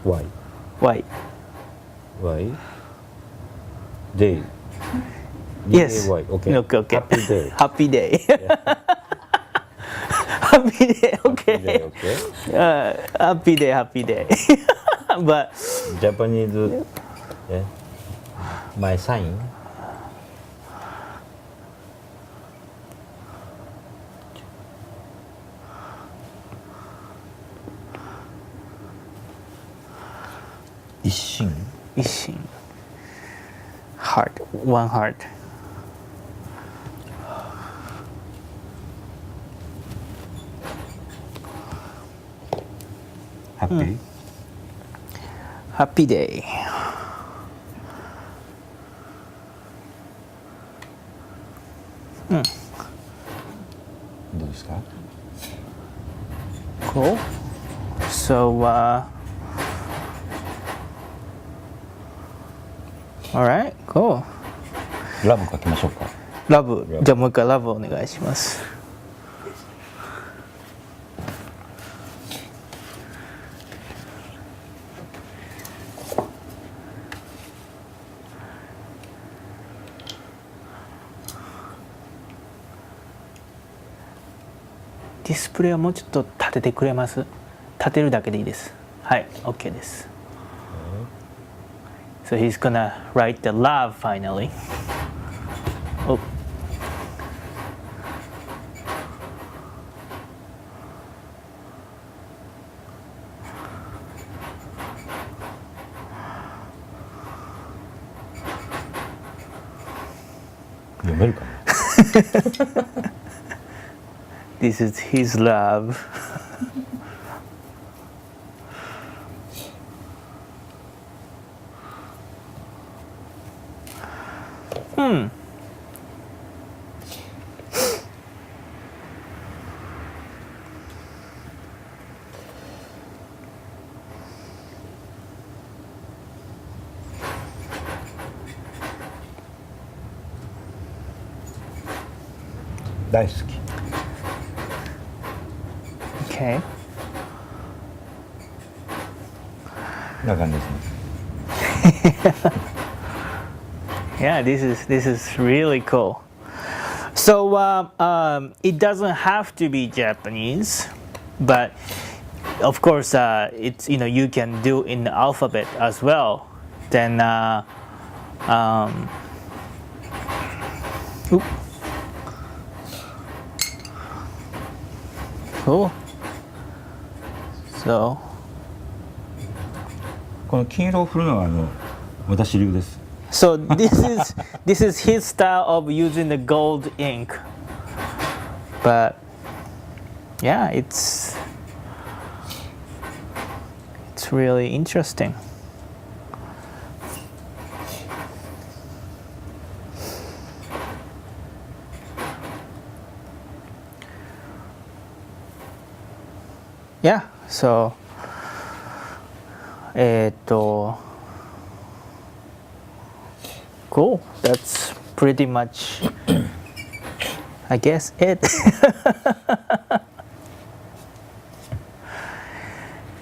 Why? why? Why? Day. Yes. Why? Okay. Okay. Happy day. Happy day. Happy day. Okay. Day, okay. Happy day. Happy day. But Japanese. Yeah. My sign. Ishin. Ishin. Heart. One heart. Happy. Happy day. Hmm. どうですか? Cool. So, alright, cool. ラブ書きましょうか。ラブ。じゃあもう一回ラブお願いします。ディスプレイをもうちょっと立ててくれます？立てるだけでいいです。はい、OK です。So he's gonna write the love finally. Oh. This is his love. Hmm. Okay. な感じですね。Yeah, this is really cool. So it doesn't have to be Japanese, but of course it's you can do in the alphabet as well. Then oop. Cool. So この金色を振るのは私流です。So this is his style of using the gold ink, but yeah, it's really interesting. Yeah, so cool. That's pretty much, I guess, it.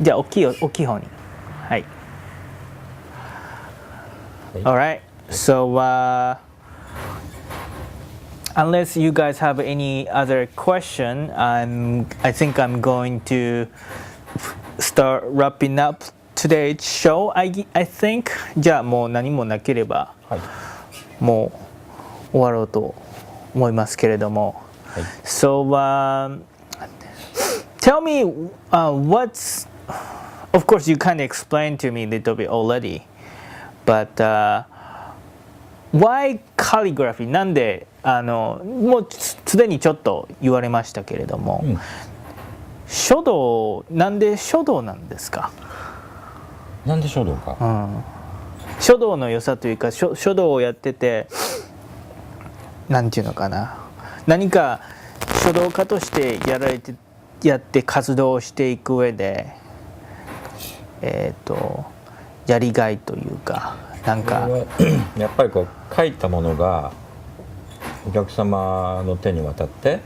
じゃあ大きい方に。はい。Alright. So unless you guys have any other question, I think I'm going to start wrapping up today's show. I think じゃあもう何もなければ、はい、もう終わろうと思いますけれども。はい、So tell me what's, of course you kind of explained to me a little bit already, but why calligraphy? なんでもうすでにちょっと言われましたけれども、書道、なんで書道なんですか？なんで書道か、書道の良さというか、書道をやっててなんていうのかな、何か書道家としてやられてやって活動していく上でやりがいというかなんかやっぱりこう書いたものがお客様の手に渡って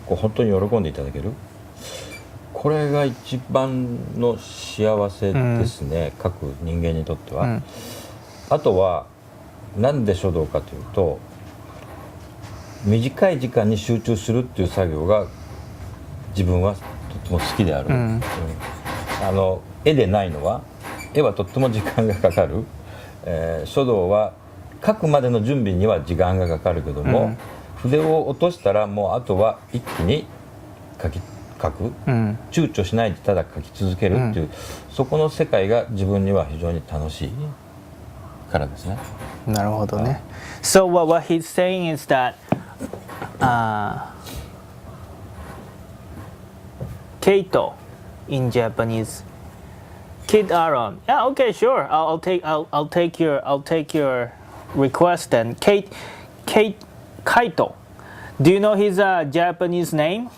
こう本当に喜んでいただける、これが一番の幸せですね、書く人間にとっては。あとはなんで書道かというと、短い時間に集中するっていう作業が自分はとっても好きである、絵でないのは、絵はとっても時間がかかる、書道は書くまでの準備には時間がかかるけども、筆を落としたらもうあとは一気に書く、躊躇しないでただ書き続けるっていう、そこの世界が自分には非常に楽しいからですね。なるほどね。So what he's saying is that Keito in Japanese, Kid Aaron. Yeah, okay, sure. I'll take your request then. Kate Kaito. Do you know his Japanese name?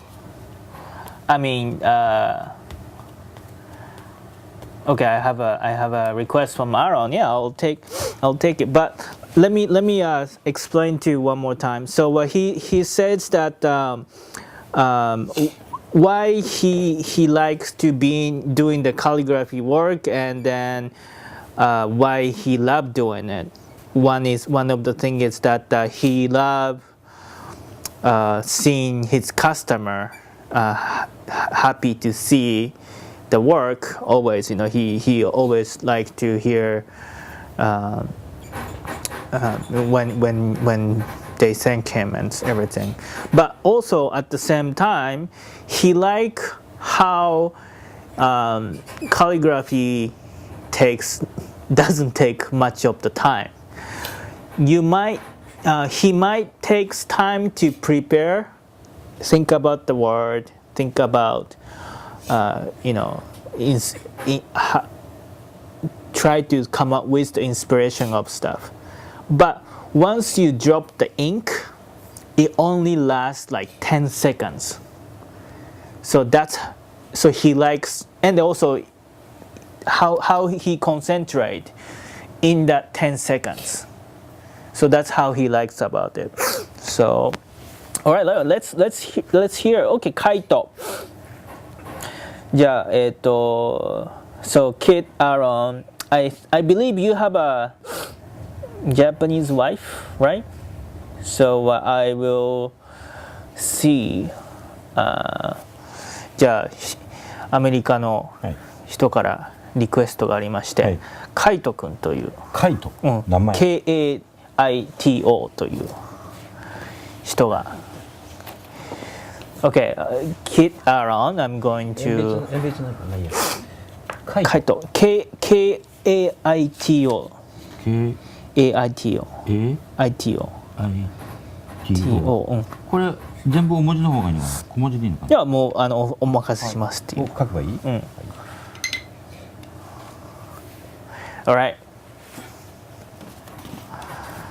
I mean, okay, I have a request from Aaron. Yeah, I'll take it. But let me explain to you one more time. So he says that why he likes to be doing the calligraphy work, and then why he loved doing it. One of the things is that he loved seeing his customer happy to see the work. Always, he always liked to hear when they thank him and everything. But also at the same time, he liked how calligraphy doesn't take much of the time. He might takes time to prepare, think about the word, think about try to come up with the inspiration of stuff. But once you drop the ink, it only lasts like 10 seconds. So he likes, and also how he concentrate in that 10 seconds. So that's how he likes about it. So, all right, let's hear. Okay, Kaito. じゃあso Kid Aaron, I believe you have a Japanese wife, right? So I will see. じゃあアメリカの人からリクエストがありまして、カイト君という、カイト、名前 KAITO という人が。Okay, Kid Aaron, I'm going to カイト KAITO AITO AITO これ全部大文字の方がいいのかな、小文字でいいのかな。いやもうお任せしますっていう、書けばいい。Alright.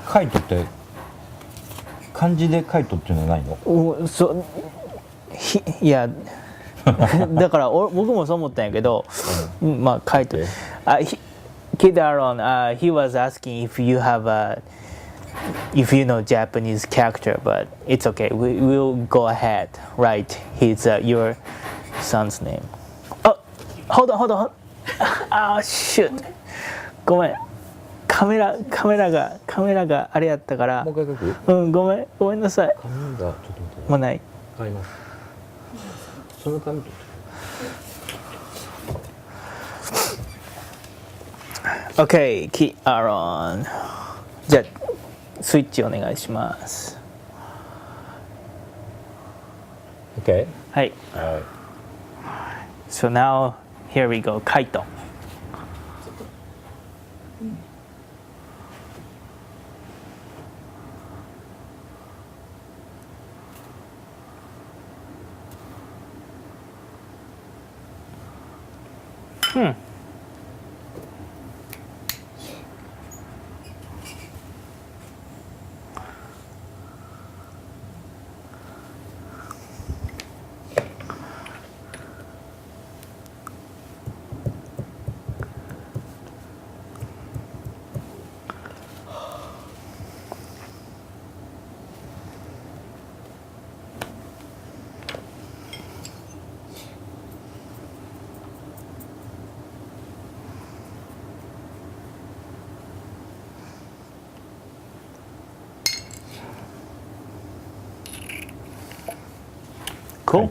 カイトって漢字でカイトっていうのはないの？いやだから僕もそう思ったんやけど、まあカイト。Kid Aaron, he was asking if you know Japanese character, but it's okay. We'll go ahead. Right? Your son's name. Oh, hold on. Ah, shoot. ごめん。カメラがあれやったから。もう一回書く？ごめんなさい。紙がちょっと待って。もうない。あります。その紙と。Okay, Kid Aaron. じゃあスイッチお願いします。Okay. はい。So now here we go. カイト。Cool.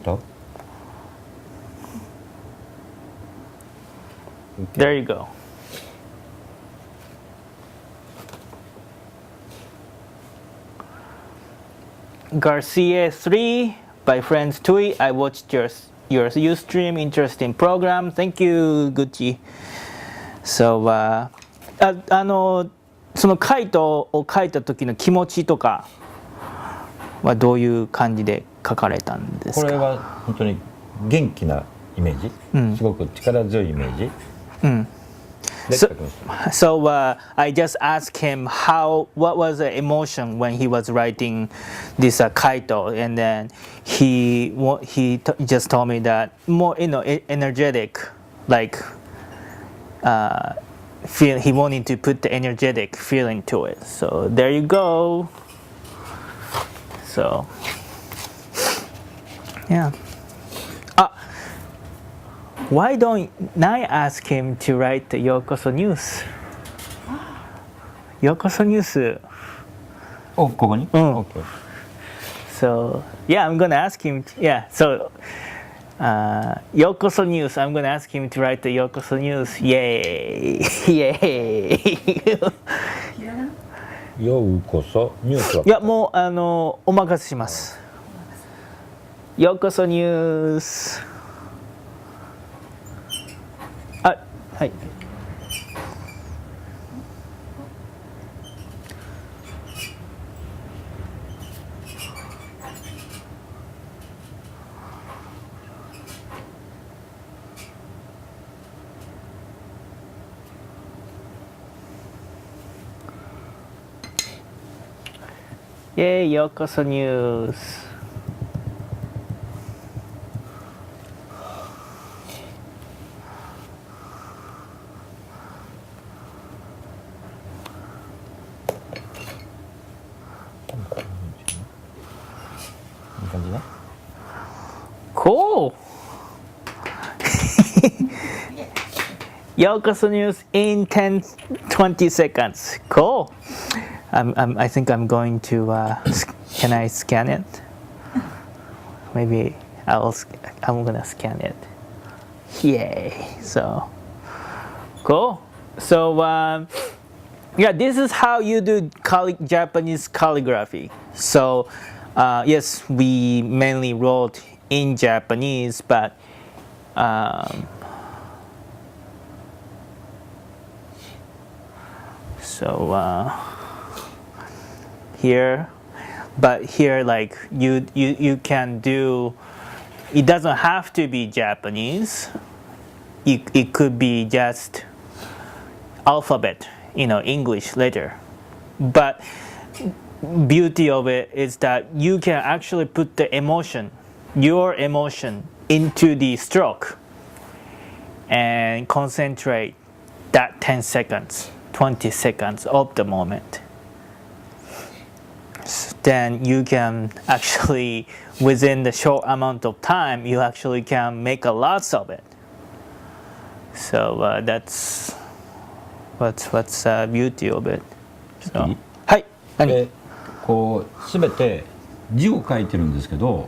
There you go. Garcia 3 by friends tweet. I watched your Ustream, interesting program. Thank you, Gucci. So, そのカイトを描いた時の気持ちとかはどういう感じで描かれたんですか？これは本当に元気なイメージ、すごく力強いイメージ。So, I just asked him what was the emotion when he was writing this Kaito, and then he just told me that more energetic, like he wanted to put the energetic feeling to it. So there you go. So yeah. Why don't I ask him to write the YokosoNews? YokosoNews. ここに？ Okay. So yeah, I'm gonna ask him. Yeah. So YokosoNews. I'm gonna ask him to write the YokosoNews. Yay! Yay! ようこそニュースは？いやもうお任せします。YokosoNews。はい。YokosoNews。Cool. YokosoNews in 10-20 seconds. Cool. I think I'm going to. Can I scan it? Maybe I'm gonna scan it. Yay! So cool. So yeah, this is how you do Japanese calligraphy. So yes, we mainly wrote in Japanese, but so here, like you can do. It doesn't have to be Japanese. It could be just alphabet, English letter. But beauty of it is that you can actually put the emotion, your emotion, into the stroke and concentrate that 10 seconds, 20 seconds of the moment. Then you can actually, within the short amount of time, you actually can make a lot of it. So that's what's beauty of it. So, はい。何？こう全て字を書いてるんですけど、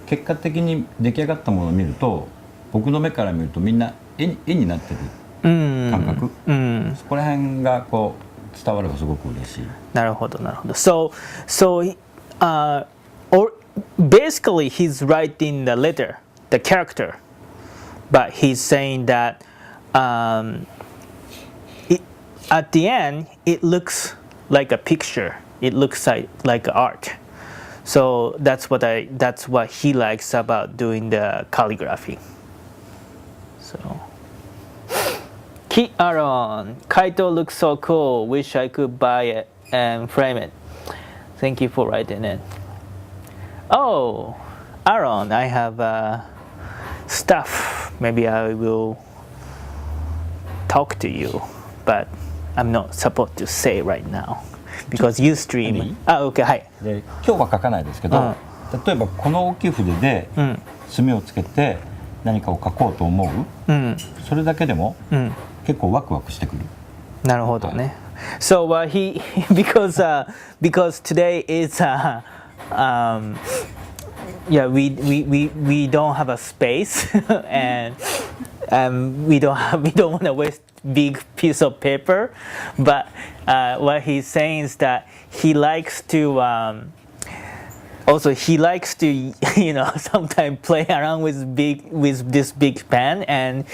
結果的に出来上がったものを見ると、僕の目から見るとみんな絵になってる感覚。そこら辺がこう伝わればすごく嬉しい。なるほどなるほど。So or basically he's writing the letter, the character, but he's saying that at the end it looks like a picture. It looks like art. So that's what he likes about doing the calligraphy. So Kit Aaron, Kaito looks so cool. Wish I could buy it and frame it. Thank you for writing it. Oh, Aaron, I have stuff. Maybe I will talk to you, but I'm not supposed to say right now because you stream. Okay, はい。で今日は書かないですけど、例えばこの大きい筆で墨をつけて何かを書こうと思う、それだけでも結構ワクワクしてくる。なるほどね。So because today is yeah, we don't have a space, and we don't want to waste big piece of paper. But what he's saying is that he likes to. Also, he likes to, sometimes play around with this big pen and,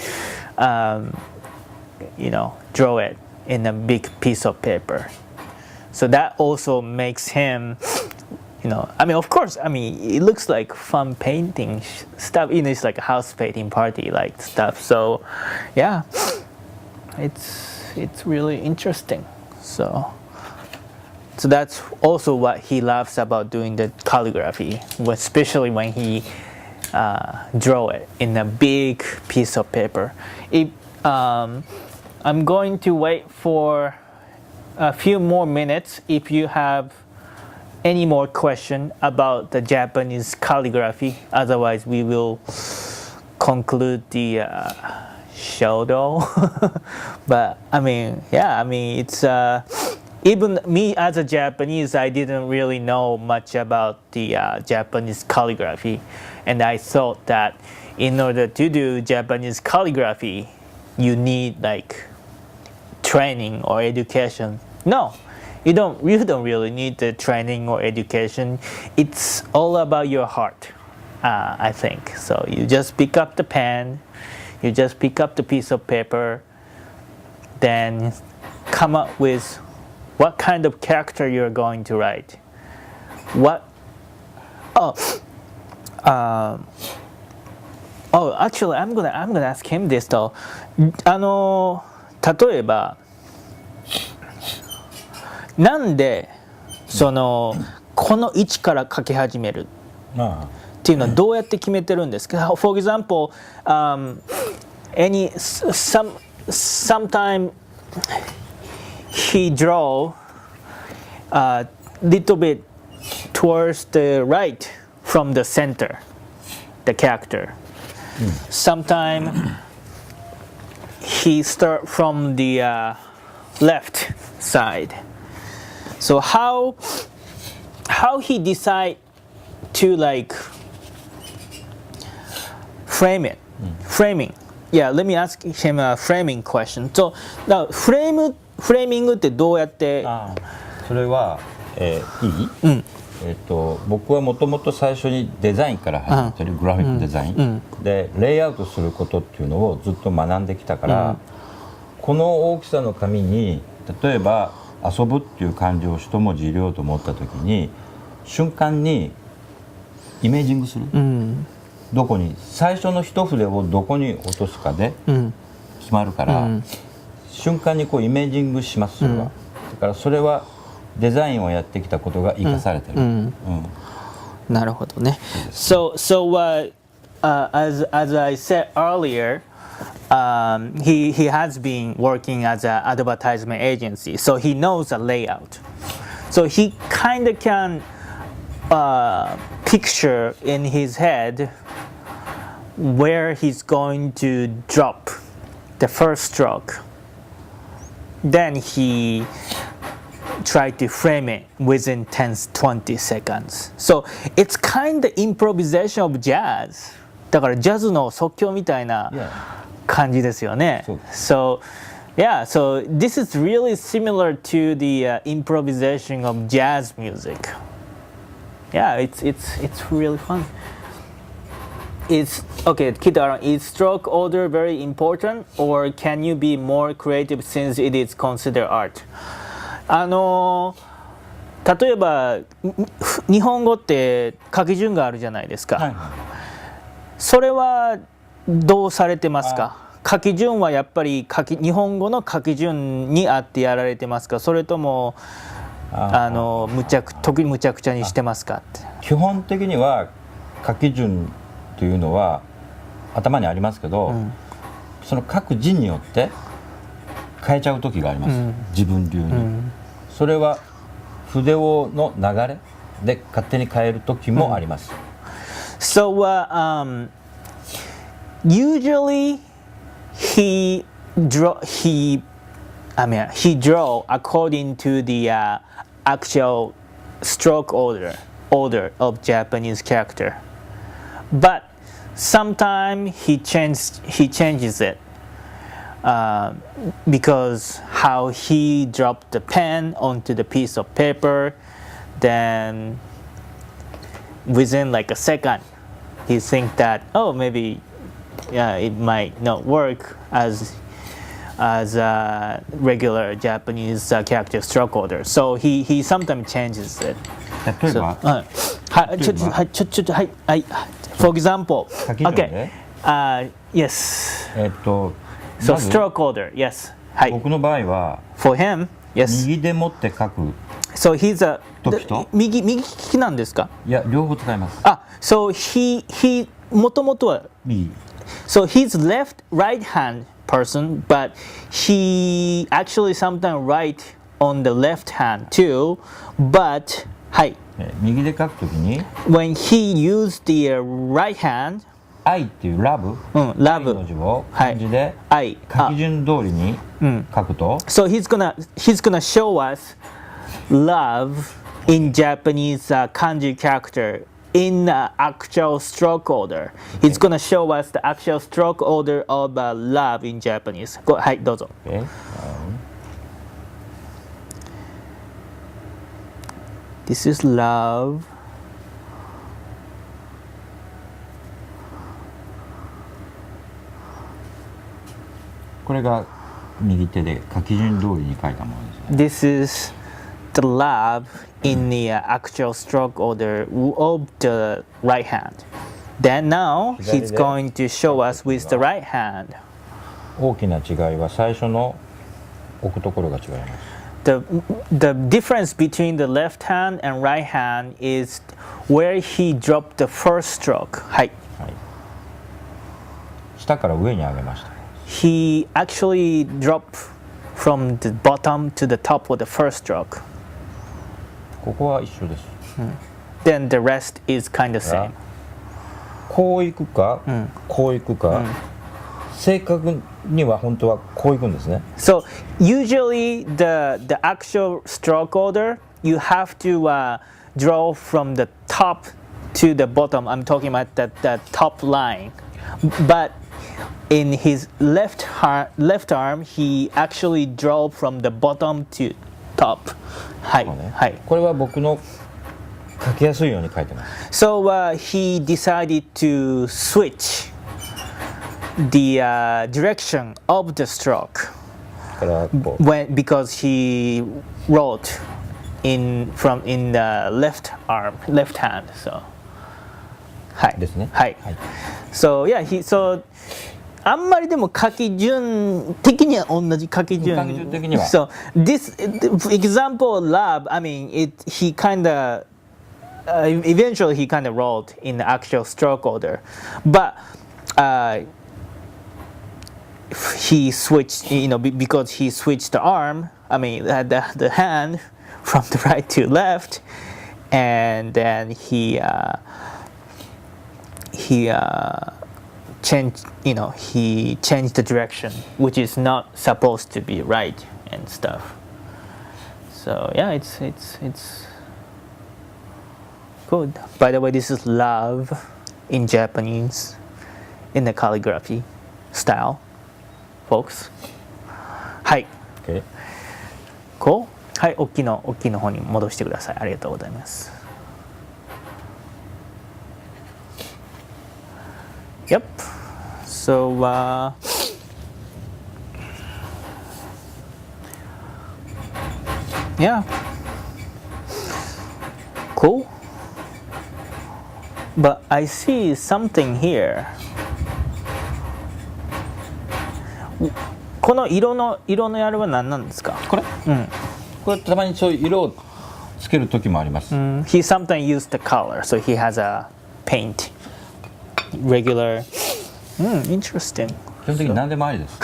draw it in a big piece of paper. So that also makes him, of course, it looks like fun painting stuff. It's like a house painting party like stuff. So, yeah, it's really interesting. So that's also what he loves about doing the calligraphy, especially when he draw it in a big piece of paper. I'm going to wait for a few more minutes if you have any more question about the Japanese calligraphy. Otherwise, we will conclude the Shodo. But it's even me as a Japanese, I didn't really know much about the Japanese calligraphy, and I thought that in order to do Japanese calligraphy, you need like training or education. No, you don't really need the training or education. It's all about your heart, I think. So you just pick up the pen, you just pick up the piece of paper, then come up with what kind of character you're going to write. Actually, I'm gonna ask him this though. 例えばなんでこの位置から書き始めるっていうのはどうやって決めてるんですか? For example, sometime he draw a little bit towards the right from the center, the character. Sometime he start from the left side. So how he decide to like frame it? Framing. Yeah, let me ask him a framing question. So nowフレーミングってどうやって？それは、いい？僕はもともと最初にデザインから始めてるグラフィックデザイン、でレイアウトすることっていうのをずっと学んできたから、この大きさの紙に例えば遊ぶっていう漢字を一文字入れようと思った時に瞬間にイメージングする、どこに最初の一筆をどこに落とすかで決まるから、瞬間にこうイメージングしますそれは、だからそれはデザインをやってきたことが生かされてる。なるほどね。So as I said earlier, he has been working as an advertisement agency, so he knows the layout. So he kind of can picture in his head where he's going to drop the first stroke. Then he tried to frame it within 10-20 seconds. So it's kind of improvisation of jazz. だからジャズの即興みたいな感じですよね。So this is really similar to the improvisation of jazz music. Yeah, it's really fun. Okay, Kitaran, is stroke order very important, or can you be more creative since it is considered art? 例えば日本語って書き順があるじゃないですか、それはどうされてますか？書き順はやっぱり日本語の書き順にあってやられてますか？それともむちゃくちゃにしてますかって。基本的には書き順というのは頭にありますけど、その書く字によって変えちゃう時があります、自分流に、それは筆の流れで勝手に変える時もあります、So usually he draw according to the actual stroke order of Japanese character. but sometimes he changes it because how he dropped the pen onto the piece of paper, then within like a second he think that, oh, maybe it might not work as a regular Japanese character stroke order. So he sometimes changes it. 例えば、 For example, 書き順 okay, で、 yes. ま So ず stroke order, yes. はい。僕の場合は For him, yes. 右で持って書く。 So he's a 時と右利きなんですか？いや、両方使います。あ、so he もともとは右。 so he's right hand person, but he actually sometimes write on the left hand too. But はい。右で書くときに When he used the right hand, 愛っていうラブ、愛 love の字を漢字で愛書き順通りに書くと、 So he's gonna show us love in Japanese kanji character in actual stroke order. He's gonna show us the actual stroke order of love in Japanese. はい、どうぞ。Okay. This is love. これが右手で書き順通りに書いたものですね。 This is the love in the actual stroke order of the right hand. Then now he's going to show us with the right hand. 大きな違いは最初の置くところが違います。 The difference between the left hand and right hand is where he dropped the first stroke. はい。はい、下から上に上げました。 He actually dropped from the bottom to the top of the first stroke. ここは一緒です。 Then the rest is kind of same. こういくか、こういくか、正確には本当はこういくんですね。 So usually the actual stroke order, you have to draw from the top to the bottom. I'm talking about the top line. But in his left arm, he actually draw from the bottom to top. はいはい。これは僕の書きやすいように書いてます。 So he decided to switch the direction of the stroke だからこう because he wrote in the left hand. So はいですね。はい。はい。 So yeah, so あんまりでも書き順的には同じ書き順。書き順的には。 So this example lab, I mean he kind of eventually he kind of wrote in the actual stroke order, but he switched, because he switched the arm. I mean the hand from the right to left, and then he changed, he changed the direction, which is not supposed to be right and stuff. So yeah, it's good. By the way, this is love in Japanese, in the calligraphy style, folks. はい。Okay. Cool. はい、大きいの方に戻してください。ありがとうございます。Yep. So yeah. Cool. But I see something here. この色のやるは何なんですか？これ？これたまにそういう色をつける時もあります。He sometimes used the color, so he has a paint, regular. Interesting. 基本的に何でもありです。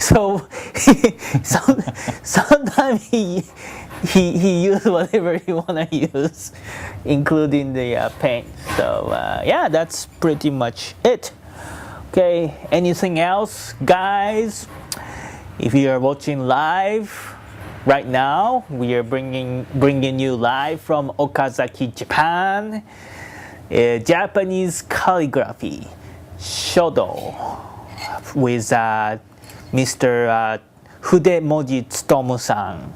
So sometimes he use whatever he wanna use, including the paint. So yeah, that's pretty much it. Okay, anything else, guys? If you are watching live right now, we are bringing you live from Okazaki, Japan. Japanese calligraphy, Shodo, with Mr. Fudemoji Tsutomu-san.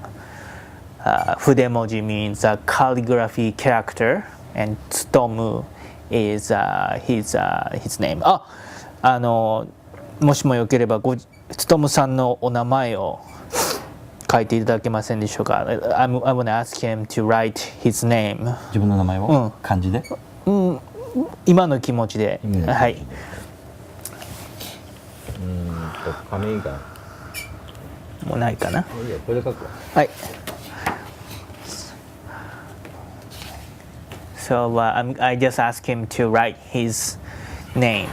Fudemoji means calligraphy character, and Tsutomu is his name. もしもよければTsutomuさんのお名前を書いていただけませんでしょうか。I want to ask him to write his name. 自分の名前を漢字で、今の気持ちで、はい。紙がもうないかな。いいよ、これで書くわ。はい。So I just asked him to write his name.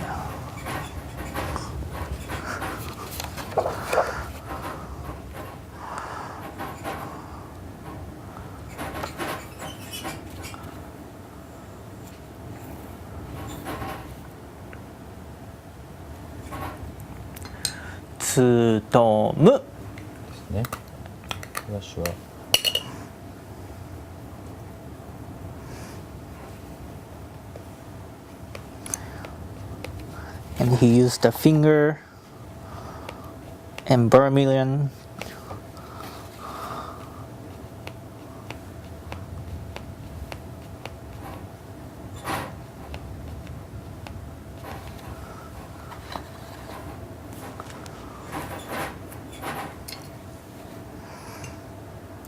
Tsutomu. ですね。私は。And he used the finger and vermilion.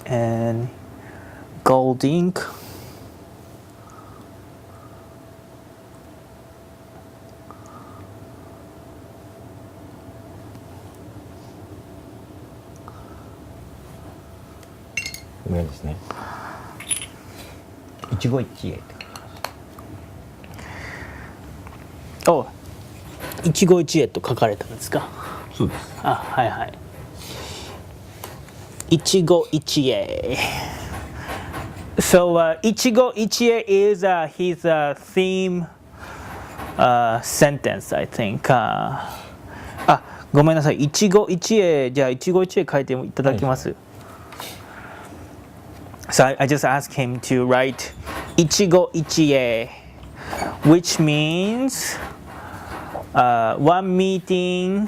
And gold ink.これですね。一期一会ってお、一期一会と書かれたんですか。そうです。あ、はいはい。一期一会。So一期一会 is his theme sentence, I think. あ、ごめんなさい。一期一会、じゃあ一期一会書いていただきます。So I just asked him to write 一期一会, which means one meeting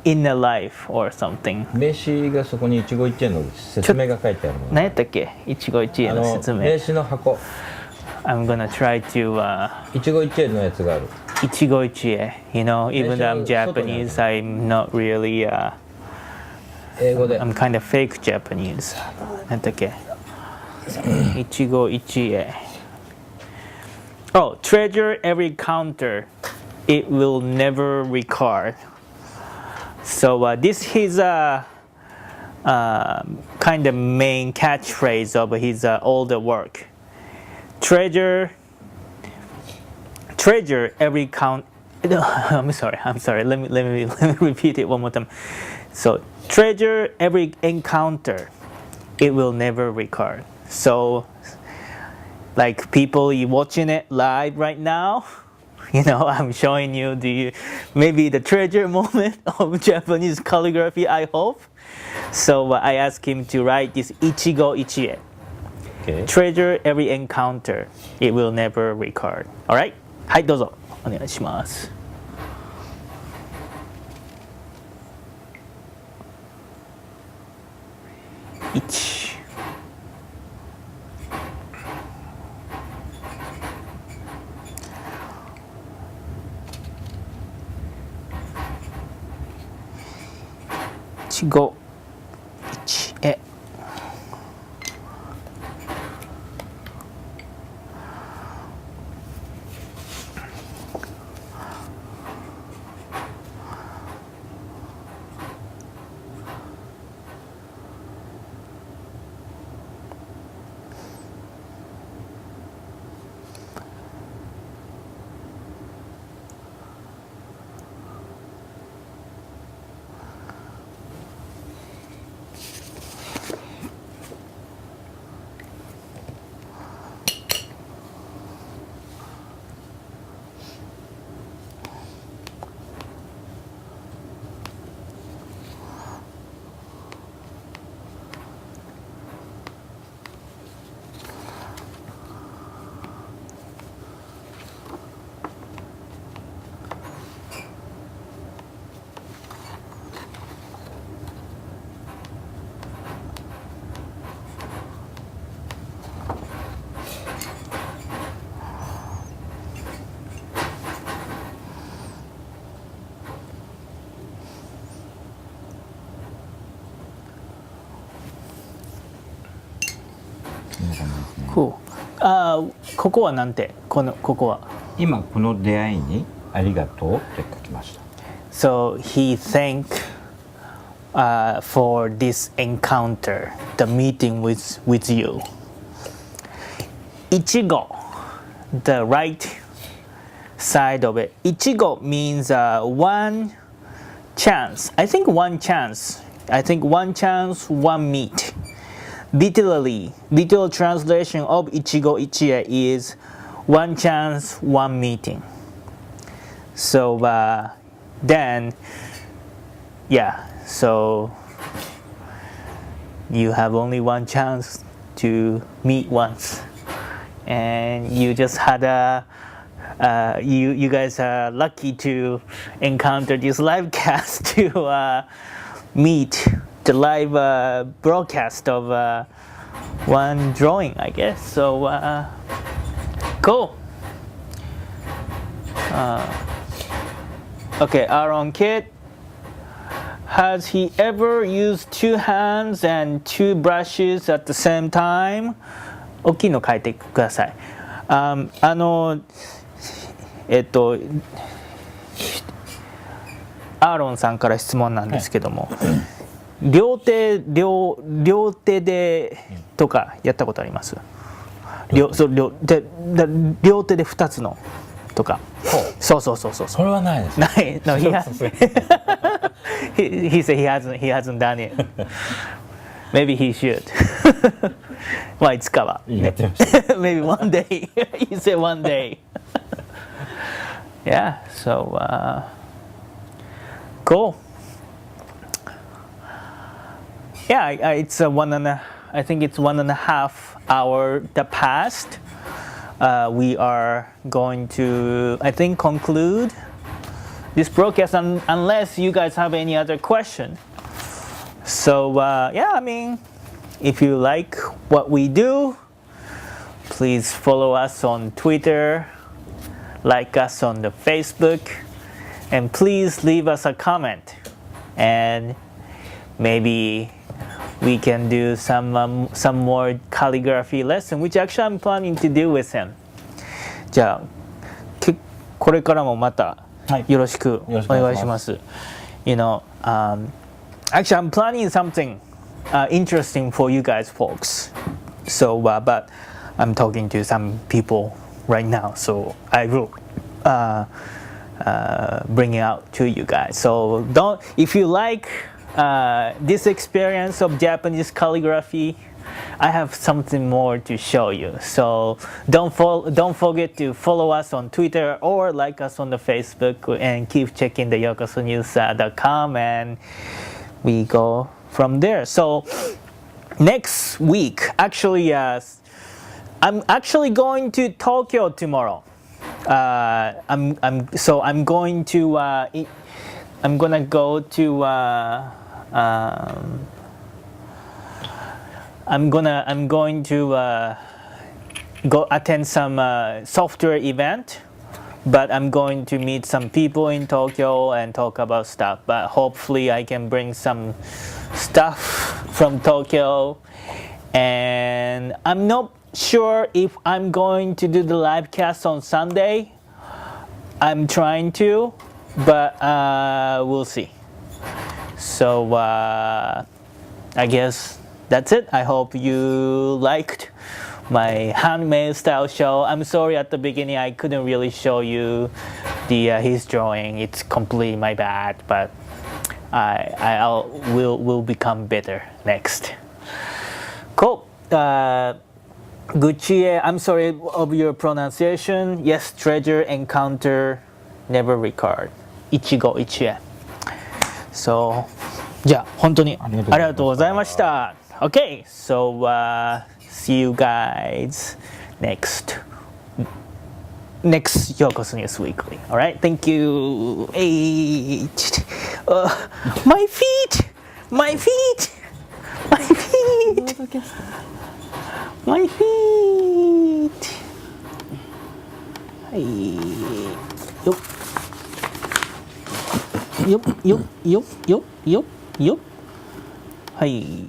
in a life or something. 名刺がそこに一期一会の説明が書いてあるの。何やったっけ？一期一会の説明。名刺の箱。I'm gonna try to 一期一会のやつがある。一期一会. You know, even though I'm Japanese, I'm not really. 英語で。I'm kind of fake Japanese. 何だっけ？一期一会. Oh, treasure every counter. It will never record. So this is kind of main catchphrase of his older work. Treasure every count. I'm sorry. Let me repeat it one more time. So treasure every encounter. It will never record. So, like people you watching it live right now, you know, I'm showing you maybe the treasure moment of Japanese calligraphy, I hope. So I asked him to write this ichigo ichie. Okay. Treasure every encounter. It will never record. Alright? はい、どうぞ。お願いします。1一期一会。そんな感じですね。Cool. ここはなんてここは今この出会いにありがとうって書きました。 So he thanked for this encounter, the meeting with you. Ichigo, the right side of it. Ichigo means one chance. I think one chance. One chance, one meet. Literal translation of Ichigo Ichie is one chance, one meeting. So then, yeah, so you have only one chance to meet once, and you just had you guys are lucky to encounter this live cast to meet the live broadcast of one drawing, I guess. So cool. Okay, Aaron Kid, has he ever used two hands and two brushes at the same time? 大きいの書いてください。アーロンさんから質問なんですけども、両手でとかやったことあります？両手で2つのとか。そう。それはないです。ない。No, he said he hasn't done it. Maybe he should. まあいつかは。やってました。Maybe one day. He said one day. Yeah. So cool. Yeah, it's I think it's 1.5 hour that passed. We are going to, I think, conclude this broadcast unless you guys have any other question. So yeah, I mean, if you like what we do, please follow us on Twitter, like us on the Facebook, and please leave us a comment. And maybe we can do some more calligraphy lesson, which actually I'm planning to do with him. じゃあこれからもまたよろしくお願いします。You know, actually I'm planning something interesting for you guys folks. So, but I'm talking to some people right now, so I will bring it out to you guys. So if you like this experience of Japanese calligraphy, I have something more to show you. So don't forget to follow us on Twitter or like us on the Facebook, and keep checking the YokosoNews.com, and we go from there. So next week, actually, I'm actually going to Tokyo tomorrow. I'm going to I'm gonna go to I'm going to go attend some software event, but I'm going to meet some people in Tokyo and talk about stuff. But hopefully I can bring some stuff from Tokyo, and I'm not sure if I'm going to do the live cast on Sunday. I'm trying to, but we'll see. So I guess that's it. I hope you liked my handmade style show. I'm sorry at the beginning I couldn't really show you his drawing. It's completely my bad, but will become better next. Cool. Guchie, I'm sorry of your pronunciation. Yes, treasure, encounter, never record. Ichigo Ichie. So, じゃあ本当にありがとうございました。Okay, so see you guys next Yokoso News Weekly. All right, thank you. Hey, my feet. My feet. Hey. Yup. Hey.